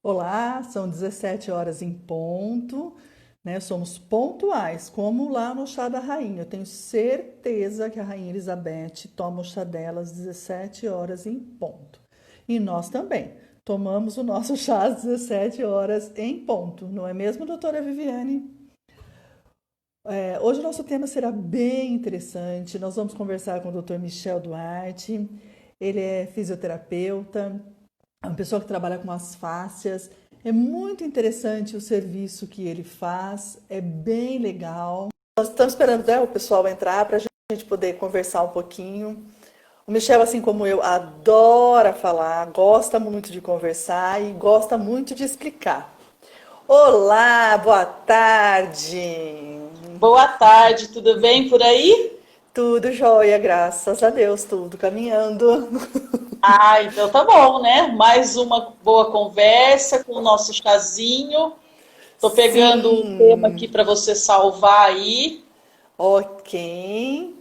Olá, são 17 horas em ponto, né? Somos pontuais, como lá no chá da rainha. Eu tenho certeza que a rainha Elizabeth toma o chá dela às 17 horas em ponto. E nós também tomamos o nosso chá às 17 horas em ponto, não é mesmo, doutora Viviane? Hoje o nosso tema será bem interessante. Nós vamos conversar com o Dr. Michel Duarte. Ele é fisioterapeuta, é uma pessoa que trabalha com as fáscias. É muito interessante o serviço que ele faz, é bem legal. Nós estamos esperando, né, o pessoal entrar para a gente poder conversar um pouquinho. O Michel, assim como eu, adora falar, gosta muito de conversar e gosta muito de explicar. Olá, boa tarde. Boa tarde, tudo bem por aí? Tudo jóia, graças a Deus, tudo caminhando. Ah, então tá bom, né? Mais uma boa conversa com o nosso chazinho. Tô pegando o tema Sim, aqui para você salvar aí. ok.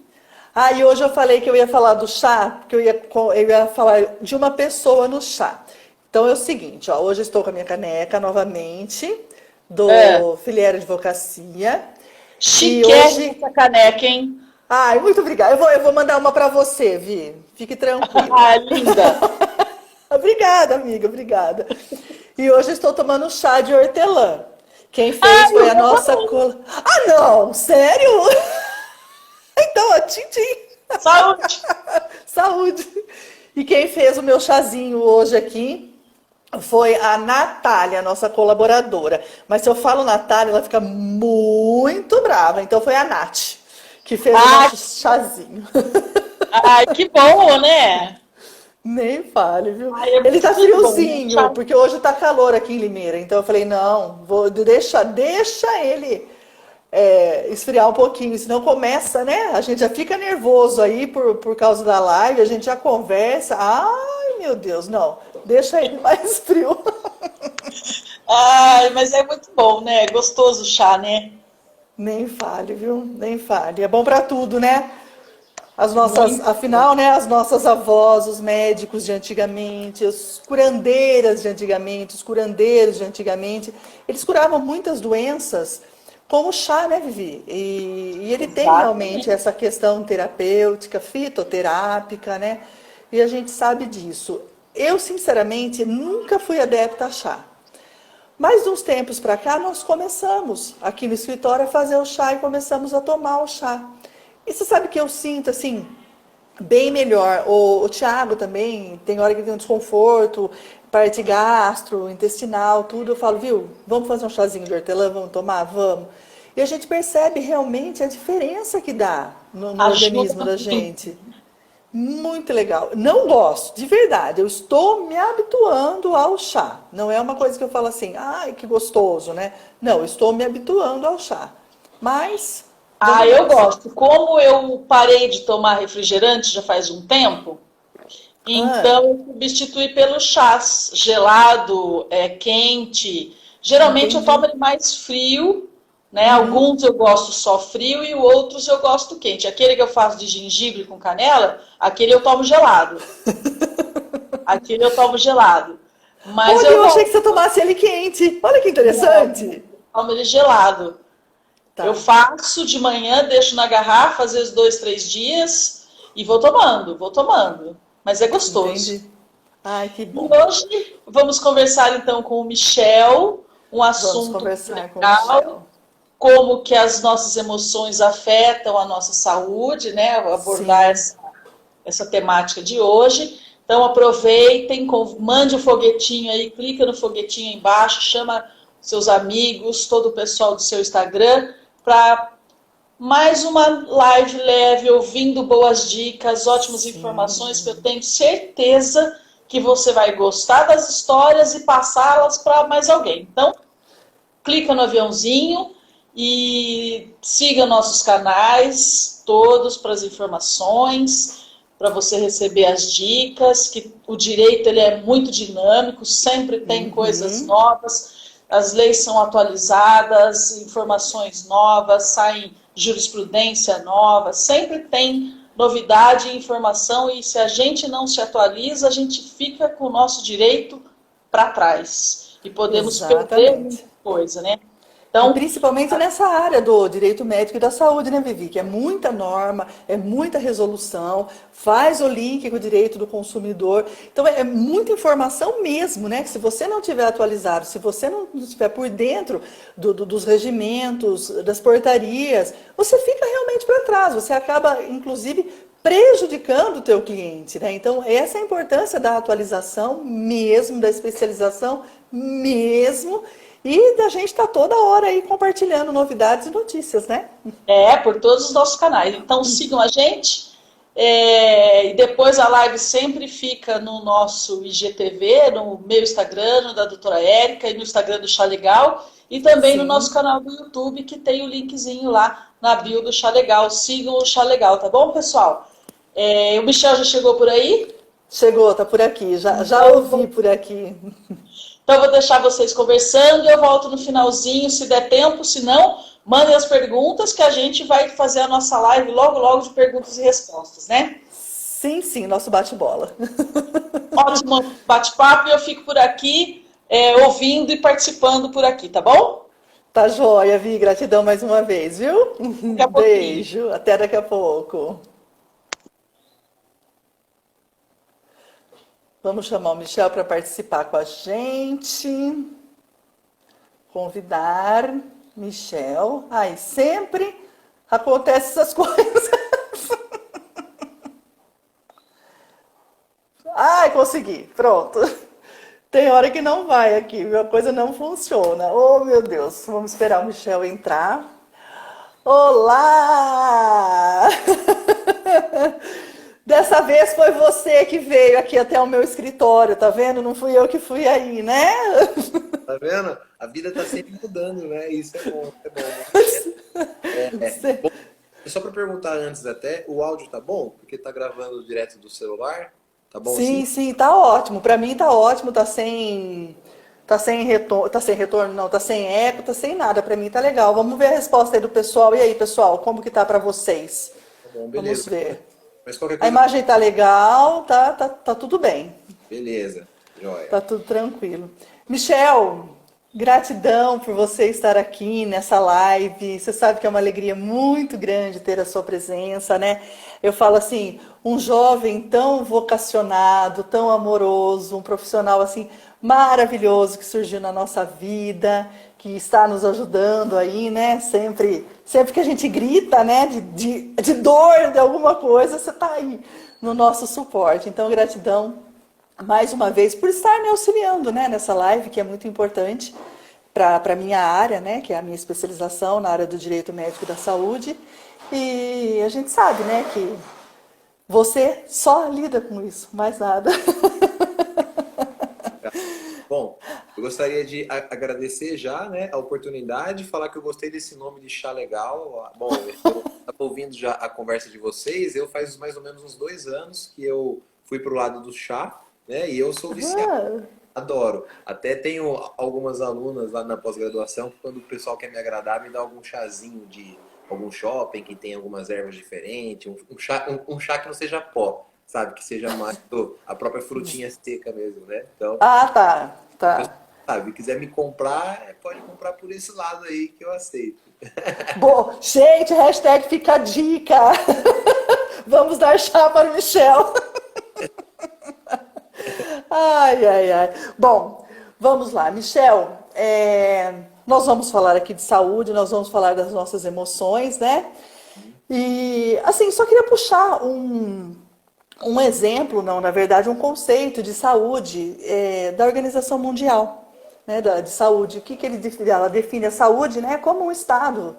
Ah, e hoje eu falei que eu ia falar do chá, porque eu ia falar de uma pessoa no chá. Então é o seguinte, ó, hoje eu estou com a minha caneca novamente, É, do Filiere Advocacia. E chiquérrima hoje. essa caneca, hein? Ai, muito obrigada. Eu vou mandar uma para você, Vi. Fique tranquila. Ah, linda. Obrigada, amiga, obrigada. E hoje eu estou tomando chá de hortelã. Quem Ah, fez eu foi a vou nossa também. cola. Ah, não! Sério? Então, ó, tchim, tchim. Saúde. Saúde! E quem fez o meu chazinho hoje aqui foi a Natália, nossa colaboradora. Mas se eu falo Natália, ela fica muito brava. Então foi a Nath que fez o Ai, nosso chazinho. ai, que bom, né? Nem fale, viu? Ai, é Ele tá muito bom, né? friozinho, porque hoje tá calor aqui em Limeira. Então eu falei, não, deixa ele esfriar um pouquinho, senão começa, né? A gente já fica nervoso aí por causa da live, a gente já conversa. Ai, meu Deus, não, deixa ele mais frio. Ai, mas é muito bom, né? É gostoso o chá, né? Nem fale, viu? Nem fale. É bom pra tudo, né? Muito bom. Afinal, né, as nossas avós, os médicos de antigamente, as curandeiras de antigamente, os curandeiros de antigamente, eles curavam muitas doenças com o chá, né, Vivi? E ele tem realmente Exatamente. essa questão terapêutica, fitoterápica, né? E a gente sabe disso. Eu, sinceramente, nunca fui adepta a chá. Mas de uns tempos para cá, nós começamos aqui no escritório a fazer o chá e começamos a tomar o chá. E você sabe que eu sinto, assim, bem melhor. O Thiago também, tem hora que tem um desconforto, parte gastro, intestinal, tudo. Eu falo, viu, vamos fazer um chazinho de hortelã, vamos tomar? Vamos. E a gente percebe realmente a diferença que dá no Ajuda organismo da muito. gente. Muito legal. Não gosto, de verdade. Eu estou me habituando ao chá. Não é uma coisa que eu falo assim, ai, que gostoso, né? Não, eu estou me habituando ao chá. Mas, Ah, vamos eu nessa. gosto. Como eu parei de tomar refrigerante já faz um tempo, Ah, então eu substituí pelo chás gelado, quente. Geralmente eu tomo entendi. ele mais frio, né? Uhum. Alguns eu gosto só frio e outros eu gosto quente. Aquele que eu faço de gengibre com canela, aquele eu tomo gelado. Aquele eu tomo gelado. Mas Olha, eu eu achei que você gosto. tomasse ele quente. Olha que Não, interessante. eu tomo ele gelado. Eu Tá, faço de manhã, deixo na garrafa, às vezes 2, 3 dias, e vou tomando, vou tomando. Mas é gostoso. entendi. Ai, que E bom. hoje vamos conversar então com o Michel, um Vamos assunto muito conversar com o legal, Michel. como que as nossas emoções afetam a nossa saúde, né? Abordar Sim, essa temática de hoje. Então aproveitem, mande o foguetinho aí, clica no foguetinho aí embaixo, chama seus amigos, todo o pessoal do seu Instagram para mais uma live leve, ouvindo boas dicas, ótimas informações que eu sim. tenho certeza que você vai gostar das histórias e passá-las para mais alguém. Então, clica no aviãozinho e siga nossos canais todos para as informações, para você receber as dicas, que o direito ele é muito dinâmico, sempre tem coisas Uhum. novas, as leis são atualizadas, informações novas, saem jurisprudência nova, sempre tem novidade e informação e se a gente não se atualiza, a gente fica com o nosso direito para trás. e podemos perder muita Exatamente. coisa, né? E Então, principalmente nessa área do direito médico e da saúde, né, Vivi? Que é muita norma, é muita resolução, faz o link com o direito do consumidor. Então, é muita informação mesmo, né? Que se você não tiver atualizado, se você não estiver por dentro dos regimentos, das portarias, você fica realmente para trás. Você acaba, inclusive, prejudicando o teu cliente, né? Então, essa é a importância da atualização mesmo, da especialização mesmo, e da gente estar toda hora aí compartilhando novidades e notícias, né? por todos os nossos canais. Então sigam a gente. E depois a live sempre fica no nosso IGTV, no meu Instagram, no da doutora Érica e no Instagram do Chá Legal. E também no nosso Sim. canal do YouTube, que tem o linkzinho lá na bio do Chá Legal. Sigam o Chá Legal, tá bom, pessoal? O Michel já chegou por aí? Chegou, tá por aqui, já ouvi Então, por aqui. Então, eu vou deixar vocês conversando e eu volto no finalzinho, se der tempo. Se não, mandem as perguntas que a gente vai fazer a nossa live logo, logo de perguntas e respostas, né? Sim, sim, nosso bate-bola. Ótimo bate-papo e eu fico por aqui, ouvindo e participando por aqui, tá bom? Tá joia, Vi, gratidão mais uma vez, viu? Daqui a pouquinho. Beijo, até daqui a pouco. Vamos chamar o Michel para participar com a gente. Convidar Michel. Ai, sempre acontece essas coisas. Ai, consegui. Pronto. Tem hora que não vai aqui, a coisa não funciona. Oh, meu Deus. Vamos esperar o Michel entrar. Olá! Dessa vez foi você que veio aqui até o meu escritório, tá vendo? Não fui eu que fui aí, né? Tá vendo? A vida tá sempre mudando, né? Isso é bom, é bom. Bom, só para perguntar antes até, o áudio tá bom? Porque tá gravando direto do celular? Tá bom Sim, assim? sim, tá ótimo. Pra mim tá ótimo, tá sem retorno, não, tá sem eco, tá sem nada. Pra mim tá legal. Vamos ver a resposta aí do pessoal. E aí, pessoal, como que tá pra vocês? Tá bom, beleza. Vamos ver. Mas qualquer A coisa, imagem tá legal, tá tudo bem. beleza. Joia. Tá tudo tranquilo. Michel, gratidão por você estar aqui nessa live. Você sabe que é uma alegria muito grande ter a sua presença, né? Eu falo assim, um jovem tão vocacionado, tão amoroso, um profissional assim maravilhoso que surgiu na nossa vida, que está nos ajudando aí, né? Sempre que a gente grita, né, de dor, de alguma coisa, você está aí no nosso suporte. Então, gratidão mais uma vez por estar me auxiliando, né, nessa live que é muito importante para a minha área, né, que é a minha especialização na área do direito médico e da saúde. E a gente sabe, né, que você só lida com isso, mais nada. Bom, eu gostaria de agradecer já, né, a oportunidade, falar que eu gostei desse nome de chá legal. Bom, eu estava ouvindo já a conversa de vocês, eu faz mais ou menos uns 2 anos que eu fui pro lado do chá, né, e eu sou viciado. Ah, Adoro. Até tenho algumas alunas lá na pós-graduação que quando o pessoal quer me agradar, me dá algum chazinho de algum shopping que tem algumas ervas diferentes, um chá que não seja pó, sabe? Que seja mais a própria frutinha seca mesmo, né? Então, tá, pessoal, tá. sabe, quiser me comprar, pode comprar por esse lado aí que eu aceito. Bom, gente, hashtag fica a dica. Vamos dar chá para o Michel. Ai, ai, ai. Bom, vamos lá, Michel. Nós vamos falar aqui de saúde, nós vamos falar das nossas emoções, né? E, assim, só queria puxar um exemplo, não, na verdade, um conceito de saúde da Organização Mundial, né, de Saúde. O que ela define a saúde, né, como um estado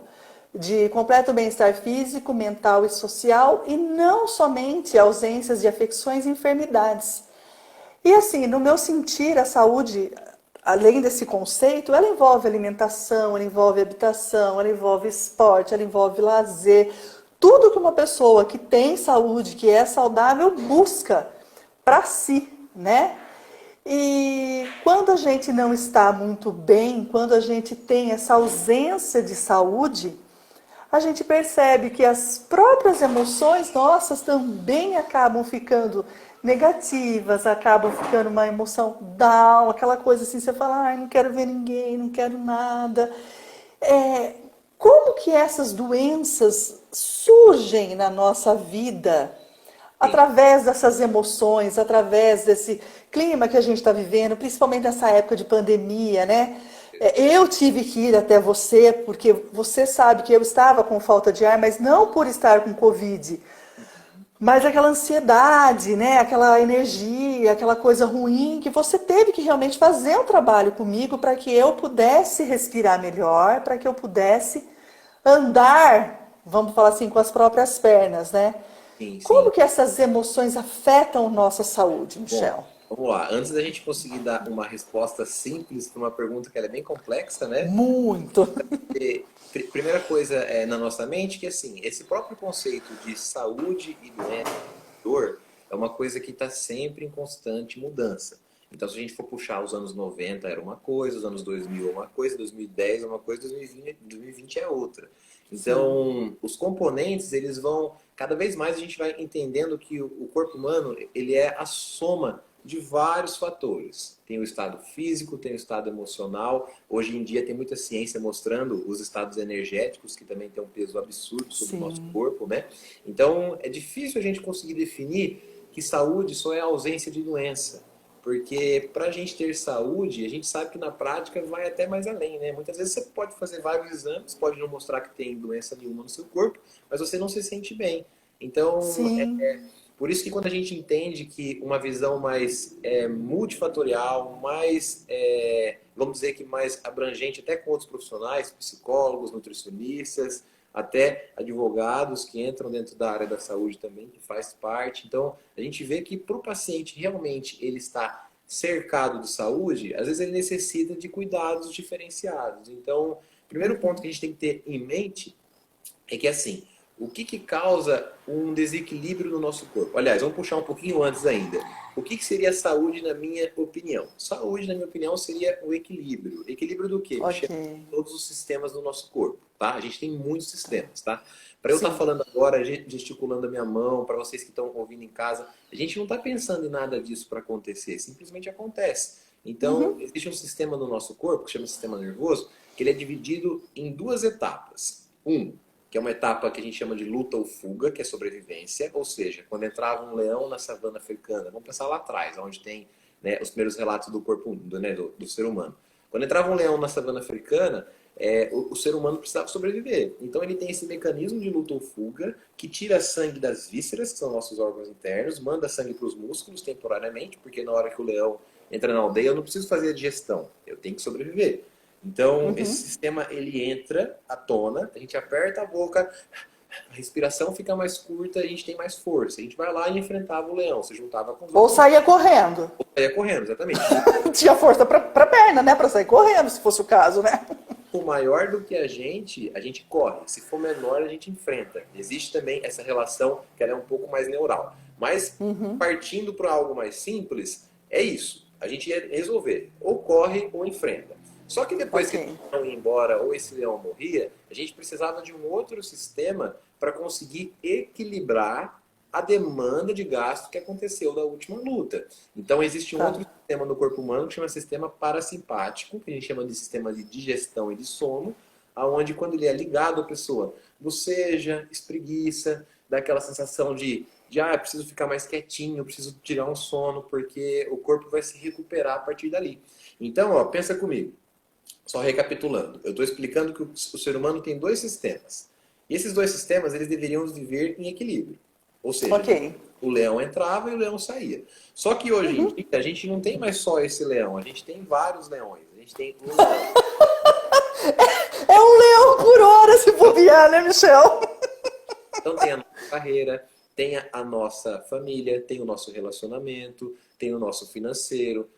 de completo bem-estar físico, mental e social, e não somente ausências de afecções e enfermidades. E assim, no meu sentir, a saúde, além desse conceito, ela envolve alimentação, ela envolve habitação, ela envolve esporte, ela envolve lazer. Tudo que uma pessoa que tem saúde, que é saudável, busca para si, né? E quando a gente não está muito bem, quando a gente tem essa ausência de saúde, a gente percebe que as próprias emoções nossas também acabam ficando negativas, acabam ficando uma emoção down, aquela coisa assim, você fala, ai, não quero ver ninguém, não quero nada. É, como que essas doenças surgem na nossa vida Sim. através dessas emoções, através desse clima que a gente está vivendo, principalmente nessa época de pandemia, né? Eu tive que ir até você, porque você sabe que eu estava com falta de ar, mas não por estar com Covid, mas aquela ansiedade, né? Aquela energia, aquela coisa ruim, que você teve que realmente fazer um trabalho comigo para que eu pudesse respirar melhor, para que eu pudesse andar, vamos falar assim, com as próprias pernas, né? Sim, Como sim. que essas emoções afetam nossa saúde, Bom, Michel? vamos lá. Antes da gente conseguir dar uma resposta simples para uma pergunta que ela é bem complexa, né? Muito. Primeira coisa é na nossa mente que assim, esse próprio conceito de saúde e doença, dor, é uma coisa que está sempre em constante mudança. Então, se a gente for puxar os anos 90 era uma coisa, os anos 2000 é uma coisa, 2010 é uma coisa, 2020 é outra. Sim, Então, os componentes, eles vão, cada vez mais a gente vai entendendo que o corpo humano, ele é a soma de vários fatores. Tem o estado físico, tem o estado emocional. Hoje em dia tem muita ciência mostrando os estados energéticos, que também tem um peso absurdo sobre o nosso sim. corpo, né? Então, é difícil a gente conseguir definir que saúde só é ausência de doença. Porque para a gente ter saúde, a gente sabe que na prática vai até mais além, né? Muitas vezes você pode fazer vários exames, pode não mostrar que tem doença nenhuma no seu corpo, mas você não se sente bem. Então, Sim. por isso que quando a gente entende que uma visão mais multifatorial, mais, vamos dizer que mais abrangente, até com outros profissionais, psicólogos, nutricionistas, até advogados que entram dentro da área da saúde também, que faz parte. Então, a gente vê que para o paciente realmente ele está cercado de saúde, às vezes ele necessita de cuidados diferenciados. Então, o primeiro ponto que a gente tem que ter em mente é que assim, o que, que causa um desequilíbrio no nosso corpo? Aliás, vamos puxar um pouquinho antes ainda. O que, que seria saúde na minha opinião? Saúde, na minha opinião, seria o equilíbrio. Equilíbrio do quê, Ok. Michel? Todos os sistemas do nosso corpo, tá? A gente tem muitos sistemas, tá? Para eu estar Sim. falando agora, gesticulando a minha mão, para vocês que estão ouvindo em casa, a gente não está pensando em nada disso para acontecer, simplesmente acontece. Então, Uhum. existe um sistema no nosso corpo, que chama sistema nervoso, que ele é dividido em duas etapas. Que é uma etapa que a gente chama de luta ou fuga, que é sobrevivência, ou seja, quando entrava um leão na savana africana, vamos pensar lá atrás, onde tem, né, os primeiros relatos do corpo, né, do ser humano. Quando entrava um leão na savana africana, o ser humano precisava sobreviver. Então ele tem esse mecanismo de luta ou fuga, que tira sangue das vísceras, que são nossos órgãos internos, manda sangue para os músculos temporariamente, porque na hora que o leão entra na aldeia, eu não preciso fazer a digestão, eu tenho que sobreviver. Então, esse Uhum. sistema ele entra à tona, a gente aperta a boca, a respiração fica mais curta, a gente tem mais força. A gente vai lá e enfrentava o leão, se juntava com os Ou outros, saía correndo. saia correndo, exatamente. Tinha força pra perna, né? Pra sair correndo, se fosse o caso, né? Se for maior do que a gente corre. Se for menor, a gente enfrenta. Existe também essa relação que ela é um pouco mais neural. Mas, Uhum. partindo para algo mais simples, é isso. A gente ia resolver. Ou corre ou enfrenta. Só que depois que esse Ok. leão ia embora ou esse leão morria, a gente precisava de um outro sistema para conseguir equilibrar a demanda de gasto que aconteceu da última luta. Então, existe um outro Tá. sistema no corpo humano que chama sistema parasimpático, que a gente chama de sistema de digestão e de sono, aonde quando ele é ligado, a pessoa boceja, espreguiça, dá aquela sensação de preciso ficar mais quietinho, preciso tirar um sono, porque o corpo vai se recuperar a partir dali. Então, ó, pensa comigo. Só recapitulando, eu estou explicando que o ser humano tem dois sistemas. E esses dois sistemas, eles deveriam viver em equilíbrio. Ou seja, Ok. o leão entrava e o leão saía. Só que hoje em dia, a gente não tem mais só esse leão, a gente tem vários leões. A gente tem um leão. É um leão por hora se bobear, né, Michel? Então tem a nossa carreira, tem a nossa família, tem o nosso relacionamento, tem o nosso financeiro,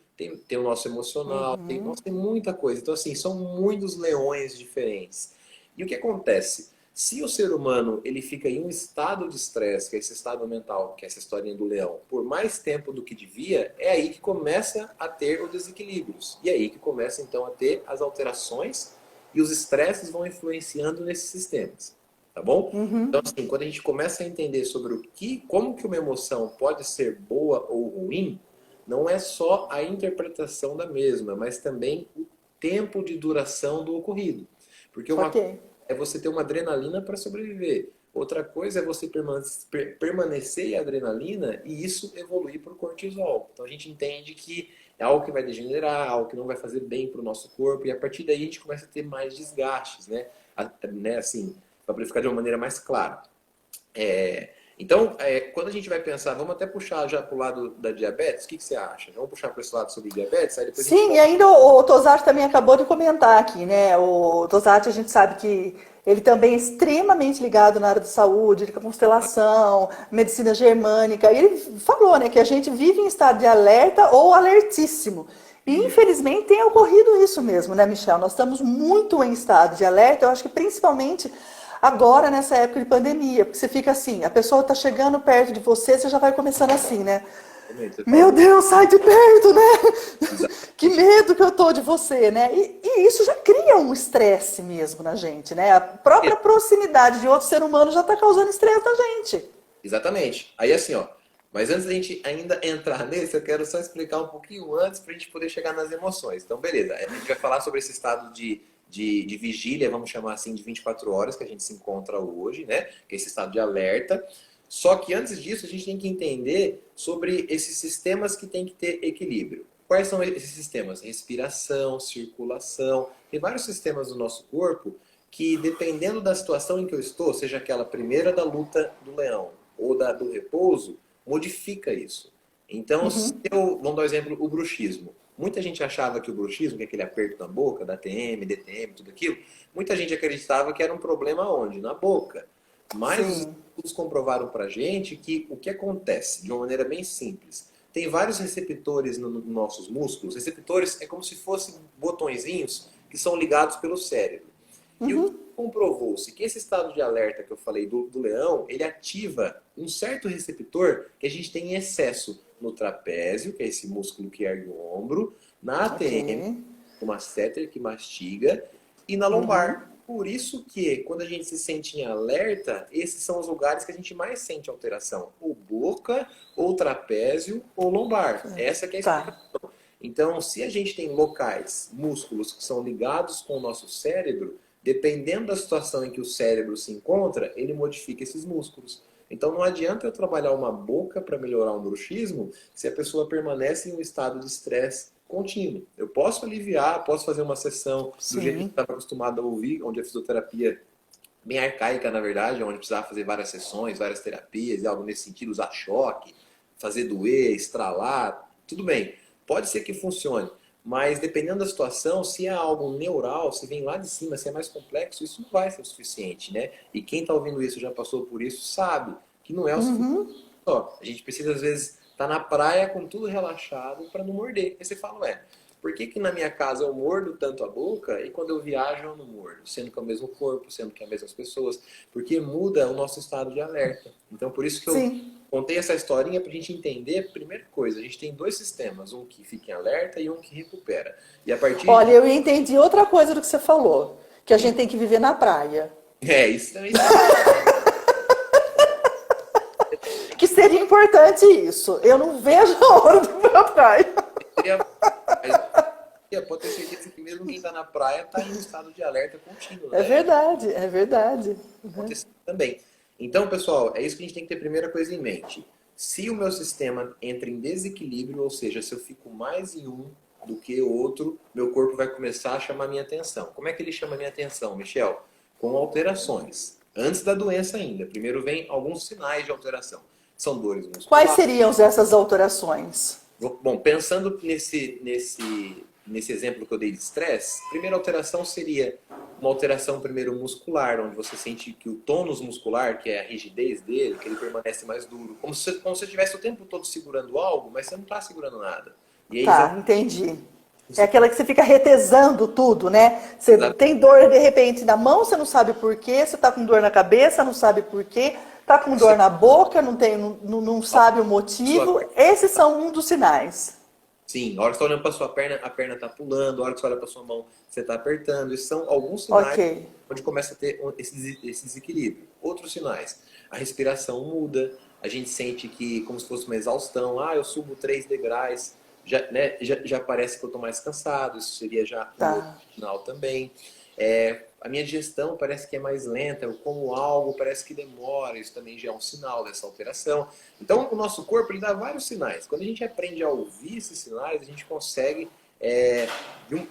tem o nosso emocional, Uhum. tem muita coisa. Então, assim, são muitos leões diferentes. E o que acontece? Se o ser humano ele fica em um estado de estresse, que é esse estado mental, que é essa historinha do leão, por mais tempo do que devia, é aí que começa a ter os desequilíbrios. E é aí que começa então a ter as alterações e os estresses vão influenciando nesses sistemas. tá bom? Então, assim, quando a gente começa a entender sobre como que uma emoção pode ser boa ou ruim, não é só a interpretação da mesma, mas também o tempo de duração do ocorrido. Porque uma Ok. coisa é você ter uma adrenalina para sobreviver. Outra coisa é você permanecer em adrenalina e isso evoluir para o cortisol. Então a gente entende que é algo que vai degenerar, algo que não vai fazer bem para o nosso corpo, e a partir daí a gente começa a ter mais desgastes, né? Assim, para ficar de uma maneira mais clara. Então, quando a gente vai pensar, vamos até puxar já para o lado da diabetes, o que você acha? Vamos puxar para esse lado sobre diabetes? Aí depois a gente Sim, e ainda o Tosati também acabou de comentar aqui, né? O Tosati, a gente sabe que ele também é extremamente ligado na área de saúde, com constelação, medicina germânica. E ele falou, né, que a gente vive em estado de alerta ou alertíssimo. E infelizmente tem ocorrido isso mesmo, né, Michel? Nós estamos muito em estado de alerta, eu acho que principalmente agora nessa época de pandemia, porque você fica assim, a pessoa está chegando perto de você, você já vai começando assim, né? você Meu fala, Deus, sai de perto, né? Que medo que eu tô de você, né? E isso já cria um estresse mesmo na gente, né? A própria proximidade de outro ser humano já está causando estresse na gente. exatamente. Aí assim, ó. Mas antes da gente ainda entrar nesse, eu quero só explicar um pouquinho antes para a gente poder chegar nas emoções. Então, beleza. A gente vai falar sobre esse estado de vigília, vamos chamar assim, de 24 horas que a gente se encontra hoje, né? Que é esse estado de alerta. Só que antes disso, a gente tem que entender sobre esses sistemas que tem que ter equilíbrio. Quais são esses sistemas? Respiração, circulação. Tem vários sistemas do nosso corpo que, dependendo da situação em que eu estou, seja aquela primeira da luta do leão ou do repouso, modifica isso. Então, vamos dar um exemplo, o bruxismo. Muita gente achava que o bruxismo, que é aquele aperto na boca, da TM, DTM, tudo aquilo, muita gente acreditava que era um problema onde? Na boca. Mas os Sim. estudos comprovaram pra gente que o que acontece, de uma maneira bem simples, tem vários receptores nos nossos músculos. Receptores é como se fossem botõezinhos que são ligados pelo cérebro. E o que comprovou-se que esse estado de alerta que eu falei do leão, ele ativa um certo receptor que a gente tem em excesso no trapézio, que é esse músculo que ergue o ombro, na ATM, Ok. o masseter que mastiga, e na lombar. Por isso que, quando a gente se sente em alerta, esses são os lugares que a gente mais sente alteração. Ou boca, ou trapézio, ou lombar. Essa que é a Tá. explicação. Então, se a gente tem locais, músculos que são ligados com o nosso cérebro, dependendo da situação em que o cérebro se encontra, ele modifica esses músculos. Então não adianta eu trabalhar uma boca para melhorar um bruxismo se a pessoa permanece em um estado de estresse contínuo. Eu posso aliviar, posso fazer uma sessão do jeito que eu Sim. estava acostumado a ouvir, onde a fisioterapia bem arcaica, na verdade, onde precisava fazer várias sessões, várias terapias, e algo nesse sentido, usar choque, fazer doer, estralar, tudo bem. Pode ser que funcione, mas dependendo da situação, se é algo neural, se vem lá de cima, se é mais complexo, isso não vai ser o suficiente, né? E quem está ouvindo isso, já passou por isso, sabe que não é o suficiente. Só. A gente precisa, às vezes, estar na praia com tudo relaxado para não morder. Aí você fala, por que na minha casa eu mordo tanto a boca e quando eu viajo eu não mordo? Sendo que é o mesmo corpo, sendo que é as mesmas pessoas. Porque muda o nosso estado de alerta. Então, por isso que eu Sim. contei essa historinha para a gente entender. Primeira coisa, a gente tem dois sistemas. Um que fica em alerta e um que recupera. E a partir Olha, eu entendi outra coisa do que você falou, que a gente tem que viver na praia. isso também. Que seria importante isso. Eu não vejo a hora de ir pra praia. Pode ter certeza que mesmo quem está na praia está em um estado de alerta contínuo. É Né? verdade, é verdade. Acontecer também. Então, pessoal, é isso que a gente tem que ter primeira coisa em mente. Se o meu sistema entra em desequilíbrio, ou seja, se eu fico mais em um do que outro, meu corpo vai começar a chamar minha atenção. Como é que ele chama minha atenção, Michel? Com alterações. Antes da doença ainda. Primeiro vem alguns sinais de alteração. São dores musculares. Quais seriam essas alterações? Bom, pensando nesse exemplo que eu dei de estresse, a primeira alteração seria uma alteração primeiro muscular, onde você sente que o tônus muscular, que é a rigidez dele, que ele permanece mais duro. Como se você estivesse o tempo todo segurando algo, mas você não está segurando nada. E aí, Tá, entendi. É aquela que você fica retesando tudo, né? Você tem dor de repente na mão, você não sabe por quê, você tá com dor na cabeça, não sabe por quê, tá com dor na boca, não sabe o motivo. Esses são um dos sinais. Sim, a hora que você está olhando para sua perna, a perna está pulando, a hora que você olha para sua mão, você está apertando. Esses são alguns sinais Ok. onde começa a ter esse desequilíbrio. Outros sinais, a respiração muda, a gente sente que como se fosse uma exaustão. Ah, eu subo 3 degraus, já, né, já parece que eu estou mais cansado, isso seria já um outro Tá. sinal também. A minha digestão parece que é mais lenta, eu como algo, parece que demora, isso também já é um sinal dessa alteração. Então, o nosso corpo ele dá vários sinais. Quando a gente aprende a ouvir esses sinais, a gente consegue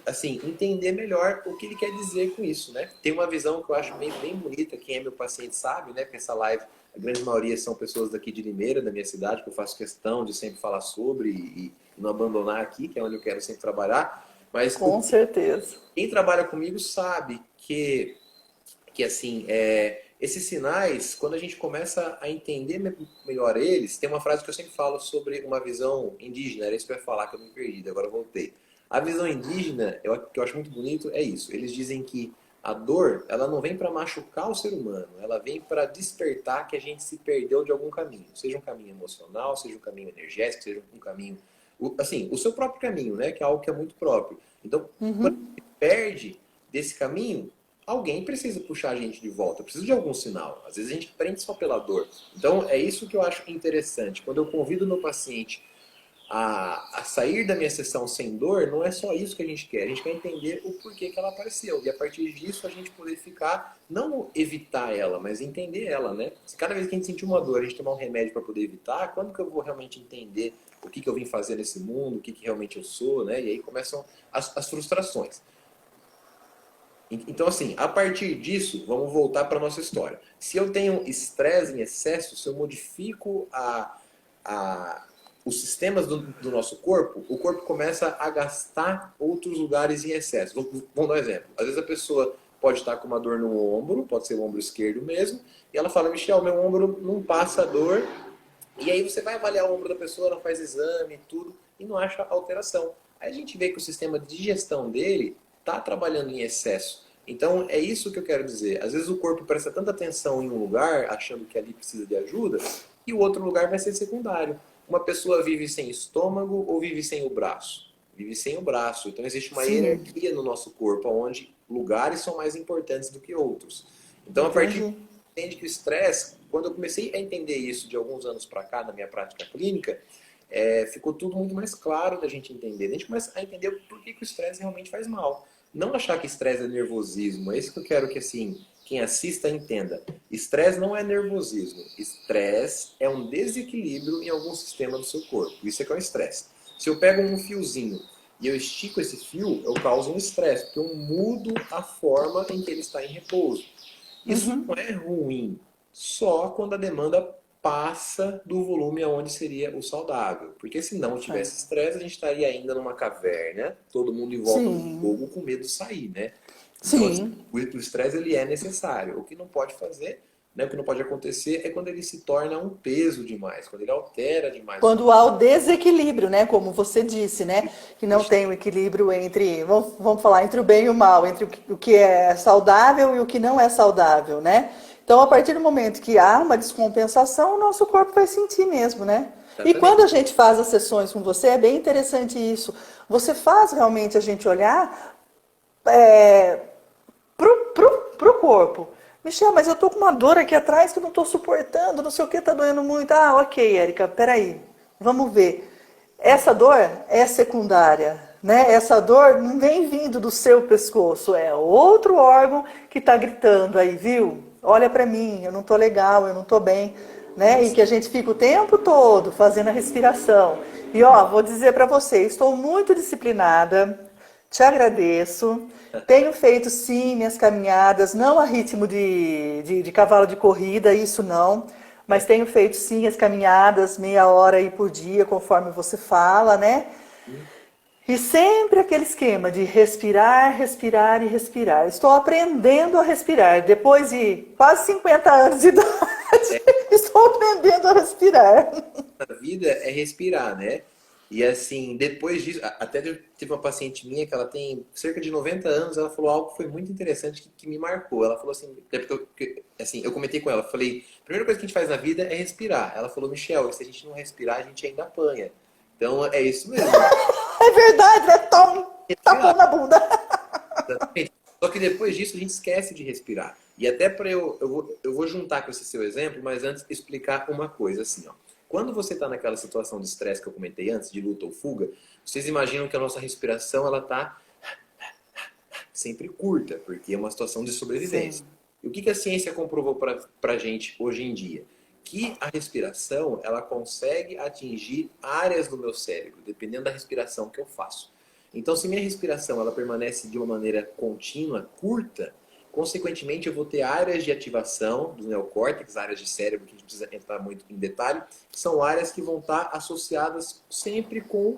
assim, entender melhor o que ele quer dizer com isso, né? Tem uma visão que eu acho bem bonita, quem é meu paciente sabe, né? Porque essa live, a grande maioria são pessoas daqui de Limeira, da minha cidade, que eu faço questão de sempre falar sobre e não abandonar aqui, que é onde eu quero sempre trabalhar. Mas Com certeza. quem trabalha comigo sabe que assim, esses sinais, quando a gente começa a entender melhor eles, tem uma frase que eu sempre falo sobre uma visão indígena, era isso que eu ia falar, que eu me perdi, agora eu voltei. A visão indígena, que eu acho muito bonito, é isso. Eles dizem que a dor, ela não vem para machucar o ser humano, ela vem para despertar que a gente se perdeu de algum caminho. Seja um caminho emocional, seja um caminho energético, seja um caminho... Assim, o seu próprio caminho, né? Que é algo que é muito próprio. Então, quando a Uhum. gente perde desse caminho, alguém precisa puxar a gente de volta, precisa de algum sinal. Às vezes a gente prende só pela dor. Então é isso que eu acho interessante. Quando eu convido o meu paciente a sair da minha sessão sem dor, não é só isso que a gente quer. A gente quer entender o porquê que ela apareceu. E a partir disso a gente poder ficar, não evitar ela, mas entender ela, né? Se cada vez que a gente sentir uma dor, a gente tomar um remédio para poder evitar, quando que eu vou realmente entender o que eu vim fazer nesse mundo, o que realmente eu sou, né? E aí começam as frustrações. Então, assim, a partir disso, vamos voltar para a nossa história. Se eu tenho estresse em excesso, se eu modifico os sistemas do nosso corpo, o corpo começa a gastar outros lugares em excesso. Vamos dar um exemplo. Às vezes a pessoa pode estar com uma dor no ombro, pode ser o ombro esquerdo mesmo, e ela fala, Michel, meu ombro não passa dor. E aí você vai avaliar o ombro da pessoa, ela faz exame e tudo, e não acha alteração. Aí a gente vê que o sistema de digestão dele está trabalhando em excesso. Então é isso que eu quero dizer. Às vezes o corpo presta tanta atenção em um lugar, achando que ali precisa de ajuda, e o outro lugar vai ser secundário. Uma pessoa vive sem estômago ou vive sem o braço? Vive sem o braço. Então existe uma Sim, hierarquia no nosso corpo, onde lugares são mais importantes do que outros. Então a partir entendi. entende que o estresse, quando eu comecei a entender isso de alguns anos para cá na minha prática clínica, ficou tudo muito mais claro da gente entender. A gente começa a entender por que o estresse realmente faz mal. Não achar que estresse é nervosismo. É isso que eu quero que assim quem assista entenda. Estresse não é nervosismo. Estresse é um desequilíbrio em algum sistema do seu corpo. Isso é que é o estresse. Se eu pego um fiozinho e eu estico esse fio, eu causo um estresse, porque eu mudo a forma em que ele está em repouso. Isso não Uhum. é ruim, só quando a demanda passa do volume aonde seria o saudável. Porque se não tivesse Certo. estresse, a gente estaria ainda numa caverna, todo mundo em volta do Sim, fogo com medo de sair, né? Então, assim, sim. o estresse ele é necessário. O que não pode fazer, né, o que não pode acontecer é quando ele se torna um peso demais, quando ele altera demais o Quando há o desequilíbrio, né? Como você disse, né? Que não tem o equilíbrio entre, vamos falar, entre o bem e o mal, entre o que é saudável e o que não é saudável, né? Então, a partir do momento que há uma descompensação, o nosso corpo vai sentir mesmo, né? E quando exatamente. a gente faz as sessões com você, é bem interessante isso. Você faz realmente a gente olhar pro corpo. Michel, mas eu tô com uma dor aqui atrás que eu não tô suportando, não sei o que, tá doendo muito. Ah, ok, Érica, peraí, vamos ver. Essa dor é secundária, né? Essa dor não vem vindo do seu pescoço, é outro órgão que tá gritando aí, viu? Olha pra mim, eu não tô legal, eu não tô bem, né? E que a gente fica o tempo todo fazendo a respiração. E ó, vou dizer pra você, estou muito disciplinada, te agradeço. Tenho feito sim minhas caminhadas, não a ritmo de cavalo de corrida, isso não, mas tenho feito sim as caminhadas, meia hora aí por dia, conforme você fala, né? E sempre aquele esquema de respirar, respirar e respirar. Estou aprendendo a respirar. Depois de quase 50 anos de idade, estou aprendendo a respirar. A vida é respirar, né? E assim, depois disso, até tive uma paciente minha que ela tem cerca de 90 anos, ela falou algo que foi muito interessante que me marcou. Ela falou assim, assim, eu comentei com ela, falei, a primeira coisa que a gente faz na vida é respirar. Ela falou, Michel, se a gente não respirar, a gente ainda apanha. Então é isso mesmo. É verdade, né? Tom, tapão na bunda. Exatamente. Só que depois disso a gente esquece de respirar. E até para eu vou juntar com esse seu exemplo, mas antes explicar uma coisa assim, ó. Quando você está naquela situação de estresse que eu comentei antes, de luta ou fuga, vocês imaginam que a nossa respiração ela tá sempre curta, porque é uma situação de sobrevivência. Sim. E o que a ciência comprovou para a gente hoje em dia? Que a respiração ela consegue atingir áreas do meu cérebro, dependendo da respiração que eu faço. Então, se minha respiração ela permanece de uma maneira contínua, curta, consequentemente eu vou ter áreas de ativação do neocórtex, áreas de cérebro que a gente precisa entrar muito em detalhe, que são áreas que vão estar associadas sempre com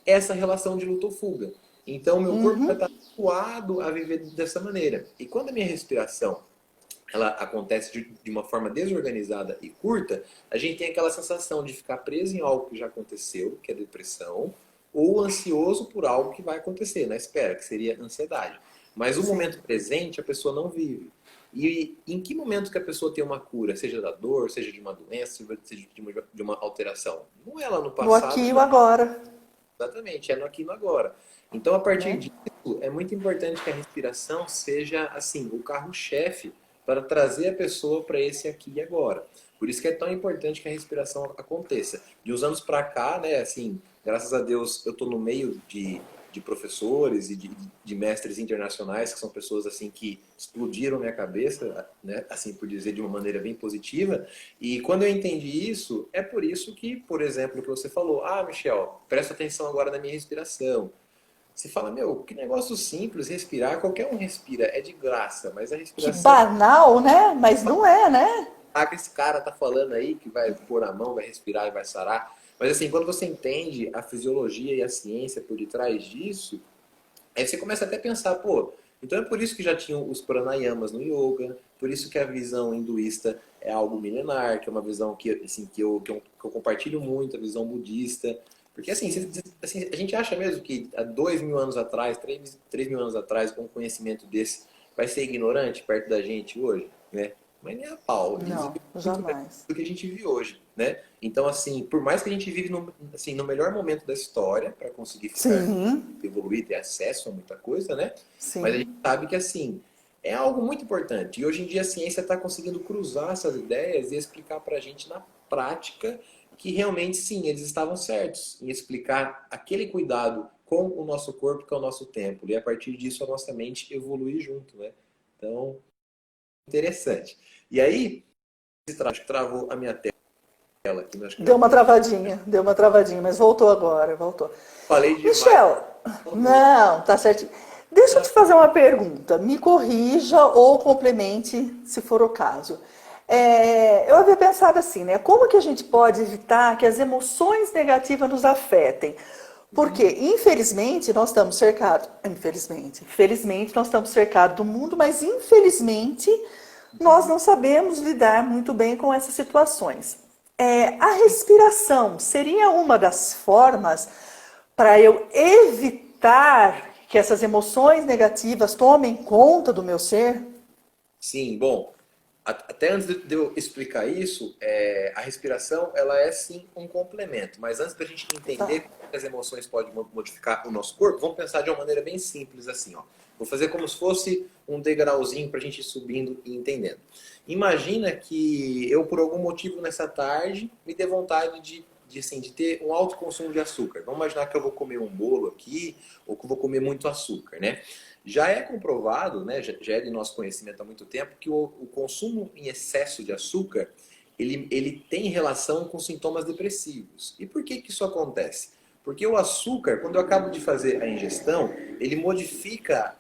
essa relação de luta ou fuga. Então, meu corpo vai estar habituado a viver dessa maneira. E quando a minha respiração ela acontece de uma forma desorganizada e curta, a gente tem aquela sensação de ficar preso em algo que já aconteceu, que é depressão, ou ansioso por algo que vai acontecer, na espera, que seria ansiedade. Mas o momento presente a pessoa não vive. E em que momento que a pessoa tem uma cura, seja da dor, seja de uma doença, seja de uma alteração? Não é lá no No passado. aqui e o agora. Exatamente, é no aqui e no agora. Então, a partir Né? disso, é muito importante que a respiração seja, assim, o carro-chefe para trazer a pessoa para esse aqui e agora. Por isso que é tão importante que a respiração aconteça. De uns anos para cá, né, assim, graças a Deus, eu estou no meio de professores e de mestres internacionais, que são pessoas, assim, que explodiram minha cabeça, né, assim, por dizer de uma maneira bem positiva. E quando eu entendi isso, é por isso que, por exemplo, o que você falou, Michel, presta atenção agora na minha respiração. Você fala, meu, que negócio simples, respirar, qualquer um respira, é de graça, mas a Que respiração, banal, né? Mas não é, né? que esse cara tá falando aí, que vai pôr a mão, vai respirar e vai sarar. Mas assim, quando você entende a fisiologia e a ciência por detrás disso, aí você começa até a pensar, pô, então é por isso que já tinham os pranayamas no yoga, por isso que a visão hinduísta é algo milenar, que é uma visão que, assim, que eu compartilho muito, a visão budista. Porque assim, a gente acha mesmo que há 2.000 anos atrás, 3.000 anos atrás, um conhecimento desse vai ser ignorante perto da gente hoje, né? Mas nem a pau, eles Não, vivem muito melhor jamais. do que a gente vive hoje, né? Então, assim, por mais que a gente vive assim, no melhor momento da história, para conseguir ficar Sim, evoluir, ter acesso a muita coisa, né? Mas a gente sim. sabe que, assim, é algo muito importante. E hoje em dia a ciência está conseguindo cruzar essas ideias e explicar para a gente na prática que realmente, sim, eles estavam certos em explicar aquele cuidado com o nosso corpo, que é o nosso templo. E a partir disso a nossa mente evolui junto, né? Então, interessante. E aí, acho que travou a minha tela aqui, mas acho que já Deu uma travadinha, mas voltou agora, voltou. falei demais. Michel, não, tá certinho. Deixa eu te fazer uma pergunta. Me corrija ou complemente, se for o caso. Eu havia pensado assim, né? Como que a gente pode evitar que as emoções negativas nos afetem? Porque, infelizmente, nós estamos cercados. Felizmente, nós estamos cercados do mundo, mas infelizmente nós não sabemos lidar muito bem com essas situações. A respiração seria uma das formas para eu evitar que essas emoções negativas tomem conta do meu ser? Sim, bom, até antes de eu explicar isso, a respiração ela é sim um complemento. Mas antes da gente Tá, entender como as emoções podem modificar o nosso corpo, vamos pensar de uma maneira bem simples assim, ó. Vou fazer como se fosse um degrauzinho para a gente ir subindo e entendendo. Imagina que eu, por algum motivo nessa tarde, me dê vontade de ter um alto consumo de açúcar. Vamos imaginar que eu vou comer um bolo aqui, ou que eu vou comer muito açúcar, né? Já é comprovado, né, já é de nosso conhecimento há muito tempo, que o consumo em excesso de açúcar, ele tem relação com sintomas depressivos. E por que isso acontece? Porque o açúcar, quando eu acabo de fazer a ingestão, ele modifica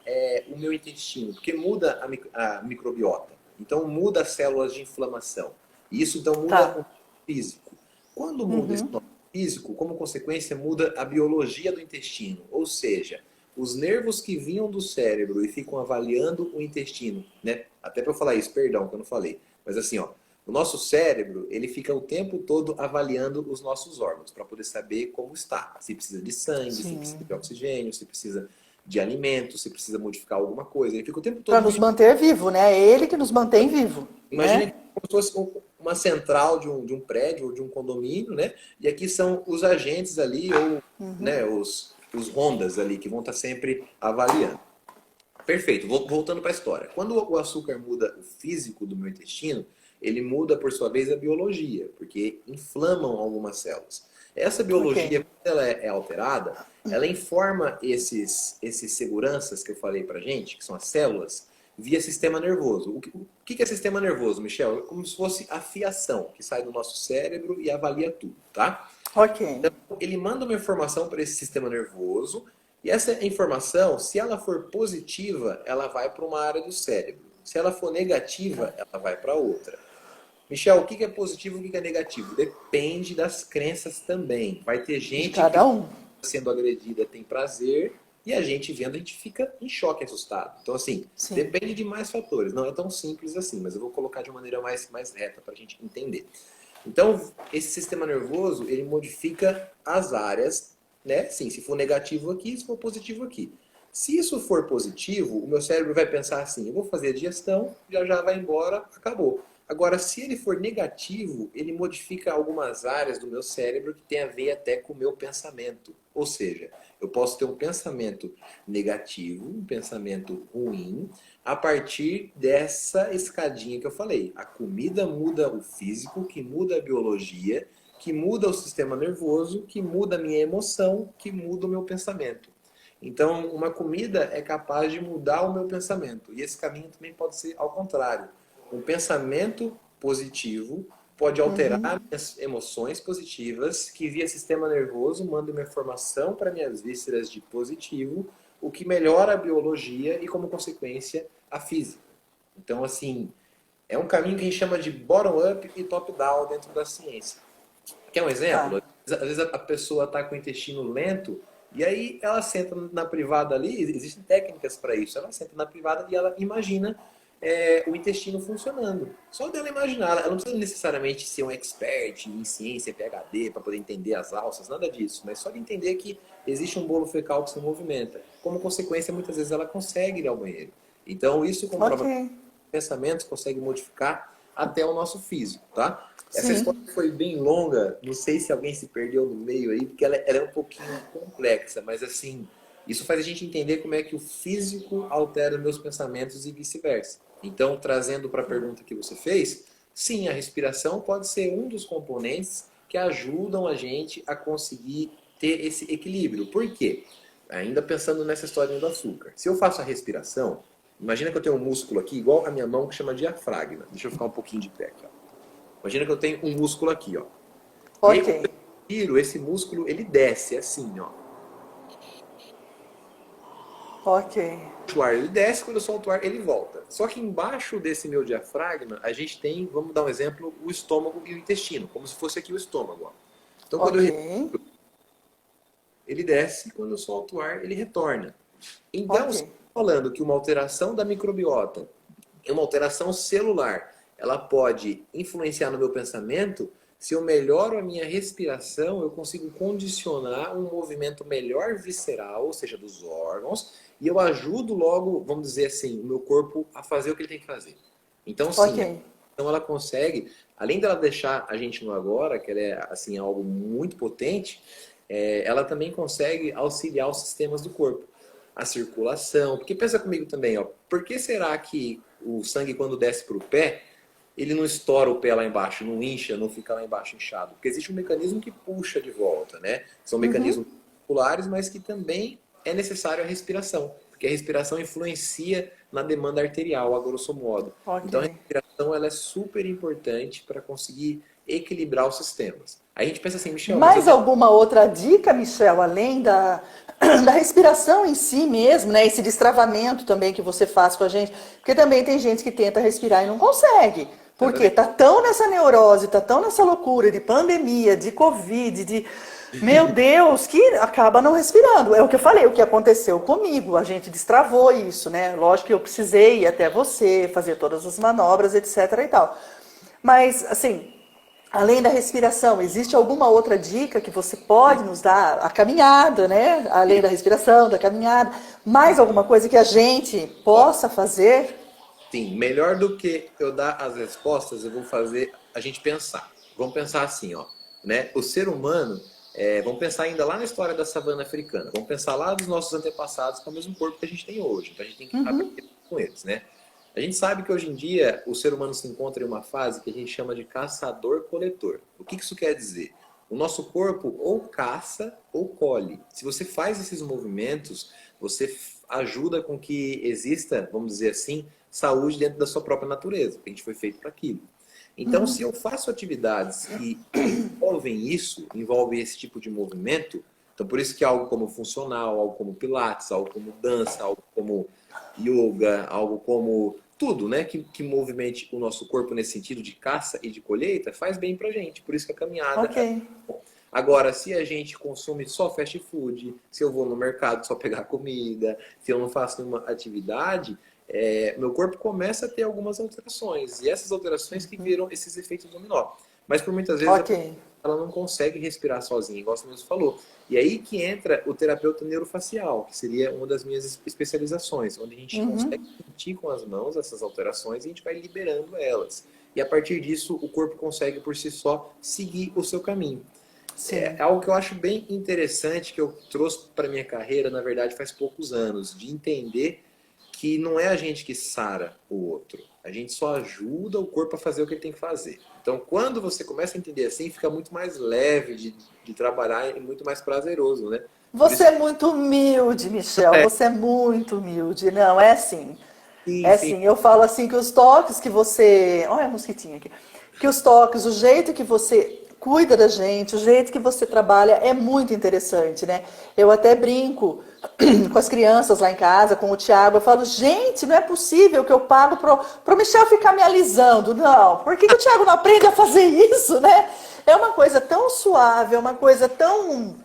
o meu intestino, porque muda a microbiota. Então muda as células de inflamação. E isso então muda o tá. físico. Quando muda esse físico, como consequência, muda a biologia do intestino. Ou seja, os nervos que vinham do cérebro e ficam avaliando o intestino, né? Até para eu falar isso, perdão que eu não falei. Mas assim, ó, o nosso cérebro, ele fica o tempo todo avaliando os nossos órgãos para poder saber como está. Se precisa de sangue, se precisa Sim. de oxigênio, se precisa de alimento, se precisa modificar alguma coisa. Ele fica o tempo Para todo nos manter vivo, né? É ele que nos mantém vivo, Imagina né? como se fosse uma central de um prédio ou de um condomínio, né? E aqui são os agentes ali, ou né, os rondas ali que vão estar sempre avaliando. Perfeito, voltando para a história. Quando o açúcar muda o físico do meu intestino, ele muda, por sua vez, a biologia, porque inflamam algumas células. Essa biologia, quando ela é alterada, ela informa esses seguranças que eu falei pra gente, que são as células, via sistema nervoso. O que é sistema nervoso, Michel? É como se fosse a fiação que sai do nosso cérebro e avalia tudo, tá? Ok. Então, ele manda uma informação para esse sistema nervoso, e essa informação, se ela for positiva, ela vai para uma área do cérebro. Se ela for negativa, ela vai para outra. Michel, o que é positivo e o que é negativo? Depende das crenças também. Vai ter De gente cada um. que sendo agredida tem prazer e a gente vendo a gente fica em choque, assustado. Então, assim, Sim. depende de mais fatores. Não é tão simples assim, mas eu vou colocar de uma maneira mais reta para a gente entender. Então, esse sistema nervoso, ele modifica as áreas, né? Sim, se for negativo aqui, se for positivo aqui. Se isso for positivo, o meu cérebro vai pensar assim, eu vou fazer a digestão, já vai embora, acabou. Agora, se ele for negativo, ele modifica algumas áreas do meu cérebro que tem a ver até com o meu pensamento. Ou seja, eu posso ter um pensamento negativo, um pensamento ruim, a partir dessa escadinha que eu falei. A comida muda o físico, que muda a biologia, que muda o sistema nervoso, que muda a minha emoção, que muda o meu pensamento. Então, uma comida é capaz de mudar o meu pensamento. E esse caminho também pode ser ao contrário. Um pensamento positivo pode alterar minhas emoções positivas, que via sistema nervoso manda uma informação para minhas vísceras de positivo, o que melhora a biologia e, como consequência, a física. Então, assim, é um caminho que a gente chama de bottom-up e top-down dentro da ciência. Quer um exemplo? Às vezes a pessoa está com o intestino lento e aí ela senta na privada ali, existem técnicas para isso, ela senta na privada e ela imagina o intestino funcionando. Só dela imaginar, ela não precisa necessariamente ser um expert em ciência, PhD, para poder entender as alças, nada disso, mas só de entender que existe um bolo fecal que se movimenta. Como consequência, muitas vezes ela consegue ir ao banheiro. Então, isso comprova que pensamentos consegue modificar até o nosso físico, tá? Essa história foi bem longa, não sei se alguém se perdeu no meio aí, porque ela é um pouquinho complexa, mas assim, isso faz a gente entender como é que o físico altera meus pensamentos e vice-versa. Então, trazendo para a pergunta que você fez, sim, a respiração pode ser um dos componentes que ajudam a gente a conseguir ter esse equilíbrio. Por quê? Ainda pensando nessa história do açúcar. Se eu faço a respiração, imagina que eu tenho um músculo aqui, igual a minha mão, que chama diafragma. Deixa eu ficar um pouquinho de pé aqui, ó. Imagina que eu tenho um músculo aqui, ó. E aí, quando eu respiro, esse músculo, ele desce assim, ó. O ar, ele desce, quando eu solto o ar, ele volta. Só que embaixo desse meu diafragma, a gente tem, vamos dar um exemplo, o estômago e o intestino, como se fosse aqui o estômago, ó. Então, quando eu respiro, ele desce, quando eu solto o ar, ele retorna. Então, falando que uma alteração da microbiota é uma alteração celular, ela pode influenciar no meu pensamento. Se eu melhoro a minha respiração, eu consigo condicionar um movimento melhor visceral, ou seja, dos órgãos, e eu ajudo logo, vamos dizer assim, o meu corpo a fazer o que ele tem que fazer. Então, sim, então ela consegue, além dela deixar a gente no agora, que ela é assim, algo muito potente, ela também consegue auxiliar os sistemas do corpo. A circulação, porque pensa comigo também, ó, por que será que o sangue, quando desce para o pé, ele não estoura o pé lá embaixo, não incha, não fica lá embaixo inchado? Porque existe um mecanismo que puxa de volta, né? São mecanismos musculares, mas que também é necessário a respiração, porque a respiração influencia na demanda arterial, a grosso modo. Então a respiração ela é super importante para conseguir equilibrar os sistemas. Aí a gente pensa assim, Michel... Mais alguma outra dica, Michel, além da respiração em si mesmo, né? Esse destravamento também que você faz com a gente? Porque também tem gente que tenta respirar e não consegue. Porque tá tão nessa neurose, tá tão nessa loucura de pandemia, de Covid, de... Meu Deus, que acaba não respirando. É o que eu falei, o que aconteceu comigo. A gente destravou isso, né? Lógico que eu precisei ir até você, fazer todas as manobras, etc. e tal. Mas, assim... Além da respiração, existe alguma outra dica que você pode nos dar? A caminhada, né? Além da respiração, da caminhada. Mais alguma coisa que a gente possa fazer? Sim, melhor do que eu dar as respostas, eu vou fazer a gente pensar. Vamos pensar assim, ó, né? O ser humano, Vamos pensar ainda lá na história da savana africana. Vamos pensar lá dos nossos antepassados com o mesmo corpo que a gente tem hoje. Então a gente tem que aprender com eles, né? A gente sabe que hoje em dia o ser humano se encontra em uma fase que a gente chama de caçador-coletor. O que isso quer dizer? O nosso corpo ou caça ou colhe. Se você faz esses movimentos, você ajuda com que exista, vamos dizer assim, saúde dentro da sua própria natureza. A gente foi feito para aquilo. Então, se eu faço atividades que envolvem esse tipo de movimento, então por isso que algo como funcional, algo como pilates, algo como dança, algo como yoga, algo como tudo, né, que movimente o nosso corpo nesse sentido de caça e de colheita, faz bem pra gente. Por isso que a caminhada... Ok. Agora, se a gente consome só fast food, se eu vou no mercado só pegar comida, se eu não faço nenhuma atividade, meu corpo começa a ter algumas alterações. E essas alterações que viram esses efeitos dominó. Mas por muitas vezes ela não consegue respirar sozinha, igual você mesmo falou. E aí que entra o terapeuta neurofacial, que seria uma das minhas especializações, onde a gente consegue sentir com as mãos essas alterações e a gente vai liberando elas. E a partir disso, o corpo consegue por si só seguir o seu caminho. É algo que eu acho bem interessante, que eu trouxe para minha carreira, na verdade, faz poucos anos, de entender que não é a gente que sara o outro. A gente só ajuda o corpo a fazer o que ele tem que fazer. Então, quando você começa a entender assim, fica muito mais leve de trabalhar e muito mais prazeroso, né? Você é muito humilde, Michel. Você é muito humilde. Não, é assim. Sim, É sim. assim. Eu falo assim que os toques que você... Olha a mosquitinha aqui. Que os toques, o jeito que você cuida da gente, o jeito que você trabalha é muito interessante, né? Eu até brinco com as crianças lá em casa, com o Thiago, eu falo, gente, não é possível que eu pago pro Michel ficar me alisando. Não, por que o Thiago não aprende a fazer isso, né? É uma coisa tão suave, é uma coisa tão...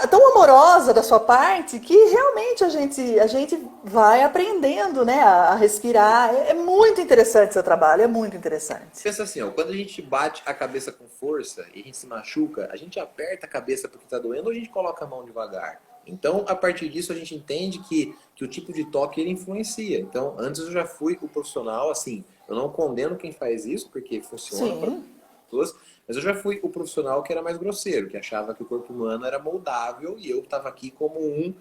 tão amorosa da sua parte que realmente a gente vai aprendendo, né, a respirar. É muito interessante o seu trabalho, é muito interessante. Pensa assim, ó, quando a gente bate a cabeça com força e a gente se machuca, a gente aperta a cabeça porque está doendo ou a gente coloca a mão devagar? Então, a partir disso, a gente entende que o tipo de toque ele influencia. Então, antes eu já fui o profissional, assim, eu não condeno quem faz isso, porque funciona para pessoas, mas eu já fui o profissional que era mais grosseiro, que achava que o corpo humano era moldável e eu estava aqui como um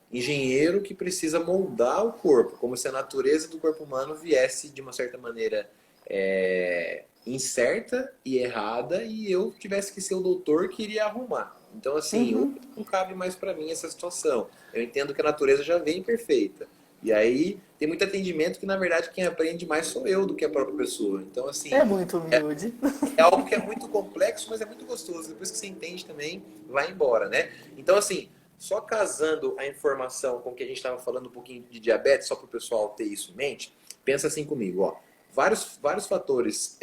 engenheiro que precisa moldar o corpo, como se a natureza do corpo humano viesse de uma certa maneira incerta e errada e eu tivesse que ser o doutor que iria arrumar. Então, assim, não cabe mais para mim essa situação. Eu entendo que a natureza já vem perfeita. E aí, tem muito atendimento que, na verdade, quem aprende mais sou eu do que a própria pessoa. Então, assim... É muito humilde. É algo que é muito complexo, mas é muito gostoso. Depois que você entende também, vai embora, né? Então, assim, só casando a informação com o que a gente estava falando um pouquinho de diabetes, só para o pessoal ter isso em mente, pensa assim comigo, ó. Vários fatores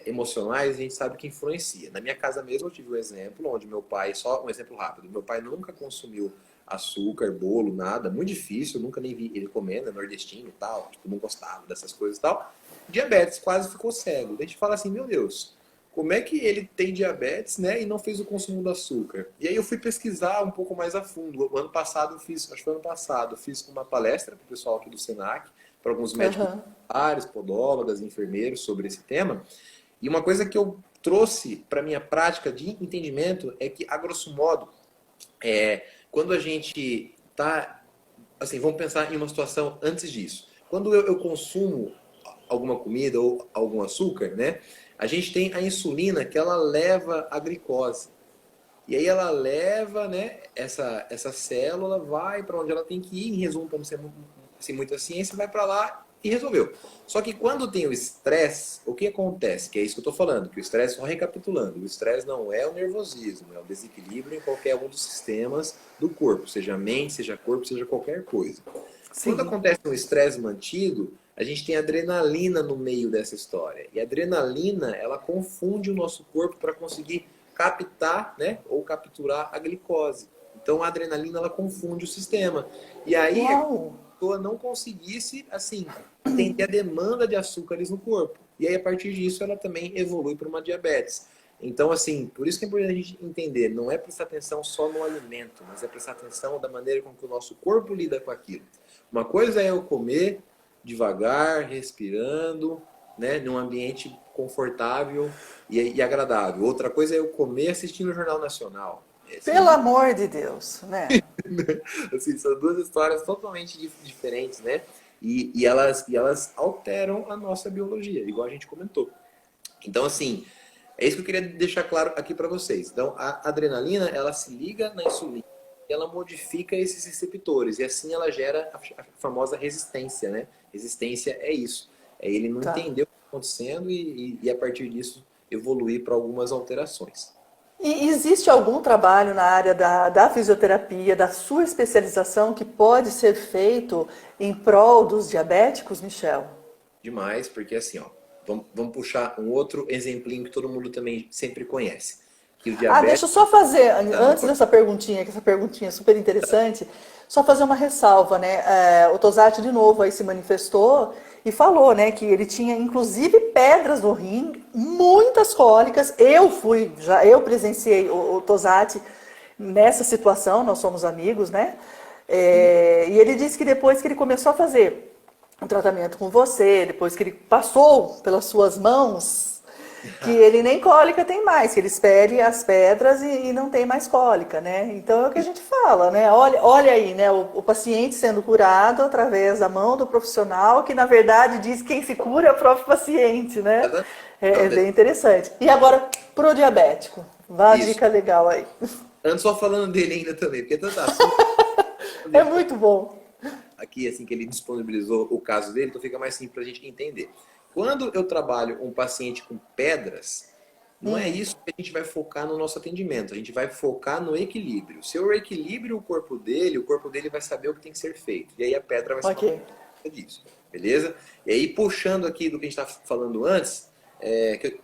emocionais a gente sabe que influencia. Na minha casa mesmo eu tive um exemplo onde meu pai, só um exemplo rápido, meu pai nunca consumiu açúcar, bolo, nada, muito difícil, nunca nem vi ele comendo, é nordestino e tal, tipo, não gostava dessas coisas e tal. Diabetes, quase ficou cego. A gente fala assim, meu Deus, como é que ele tem diabetes, né, e não fez o consumo do açúcar? E aí eu fui pesquisar um pouco mais a fundo. O ano passado acho que foi ano passado, fiz uma palestra para o pessoal aqui do Senac, para alguns médicos, podólogas, enfermeiros sobre esse tema. E uma coisa que eu trouxe para minha prática de entendimento é que, a grosso modo, quando a gente está... Assim, vamos pensar em uma situação antes disso. Quando eu consumo alguma comida ou algum açúcar, né, a gente tem a insulina que ela leva a glicose. E aí ela leva, né, essa célula, vai para onde ela tem que ir, em resumo, para não ser assim, muita ciência, vai para lá e resolveu. Só que quando tem o estresse, o que acontece? Que é isso que eu estou falando, que o estresse, só recapitulando, o estresse não é o nervosismo, é o desequilíbrio em qualquer um dos sistemas do corpo, seja mente, seja corpo, seja qualquer coisa. Quando acontece um estresse mantido, a gente tem adrenalina no meio dessa história. E a adrenalina, ela confunde o nosso corpo para conseguir captar, né, ou capturar a glicose. Então a adrenalina, ela confunde o sistema. E aí a pessoa não conseguisse, assim, atender a demanda de açúcares no corpo. E aí a partir disso ela também evolui para uma diabetes. Então, assim, por isso que é importante a gente entender, não é prestar atenção só no alimento, mas é prestar atenção da maneira com que o nosso corpo lida com aquilo. Uma coisa é eu comer devagar, respirando, né, num ambiente confortável e agradável. Outra coisa é eu comer assistindo o Jornal Nacional. Pelo amor de Deus, né? Assim, são duas histórias totalmente diferentes, né? E elas alteram a nossa biologia, igual a gente comentou. Então, assim, é isso que eu queria deixar claro aqui para vocês. Então, a adrenalina, ela se liga na insulina, ela modifica esses receptores, e assim ela gera a famosa resistência, né? Resistência é isso. É ele não Tá. entender o que está acontecendo e a partir disso evoluir para algumas alterações. E existe algum trabalho na área da fisioterapia, da sua especialização, que pode ser feito em prol dos diabéticos, Michel? Demais, porque assim, ó, vamos puxar um outro exemplinho que todo mundo também sempre conhece. Que o Ah, deixa diabetes... eu só fazer, Não, antes dessa perguntinha, que essa perguntinha é super interessante, só fazer uma ressalva, né? O Tosati, de novo, aí se manifestou e falou, né, que ele tinha, inclusive, pedras no rim, muitas cólicas. Eu presenciei o Tosati nessa situação, nós somos amigos, né? E ele disse que depois que ele começou a fazer um tratamento com você, depois que ele passou pelas suas mãos, que ele nem cólica tem mais, que ele espere as pedras e não tem mais cólica, né? Então é o que a gente fala, né? Olha aí, né? O paciente sendo curado através da mão do profissional, que na verdade diz que quem se cura é o próprio paciente, né? É bem interessante. E agora, pro diabético. Vá a Isso. dica legal aí. Ando só falando dele ainda também, porque é tanto assunto É muito bom. aqui, assim, que ele disponibilizou o caso dele, então fica mais simples para a gente entender. Quando eu trabalho um paciente com pedras, não é isso que a gente vai focar no nosso atendimento, a gente vai focar no equilíbrio. Se eu equilibro o corpo dele vai saber o que tem que ser feito. E aí a pedra vai ser Ok. uma coisa disso, beleza? E aí, puxando aqui do que a gente estava falando antes,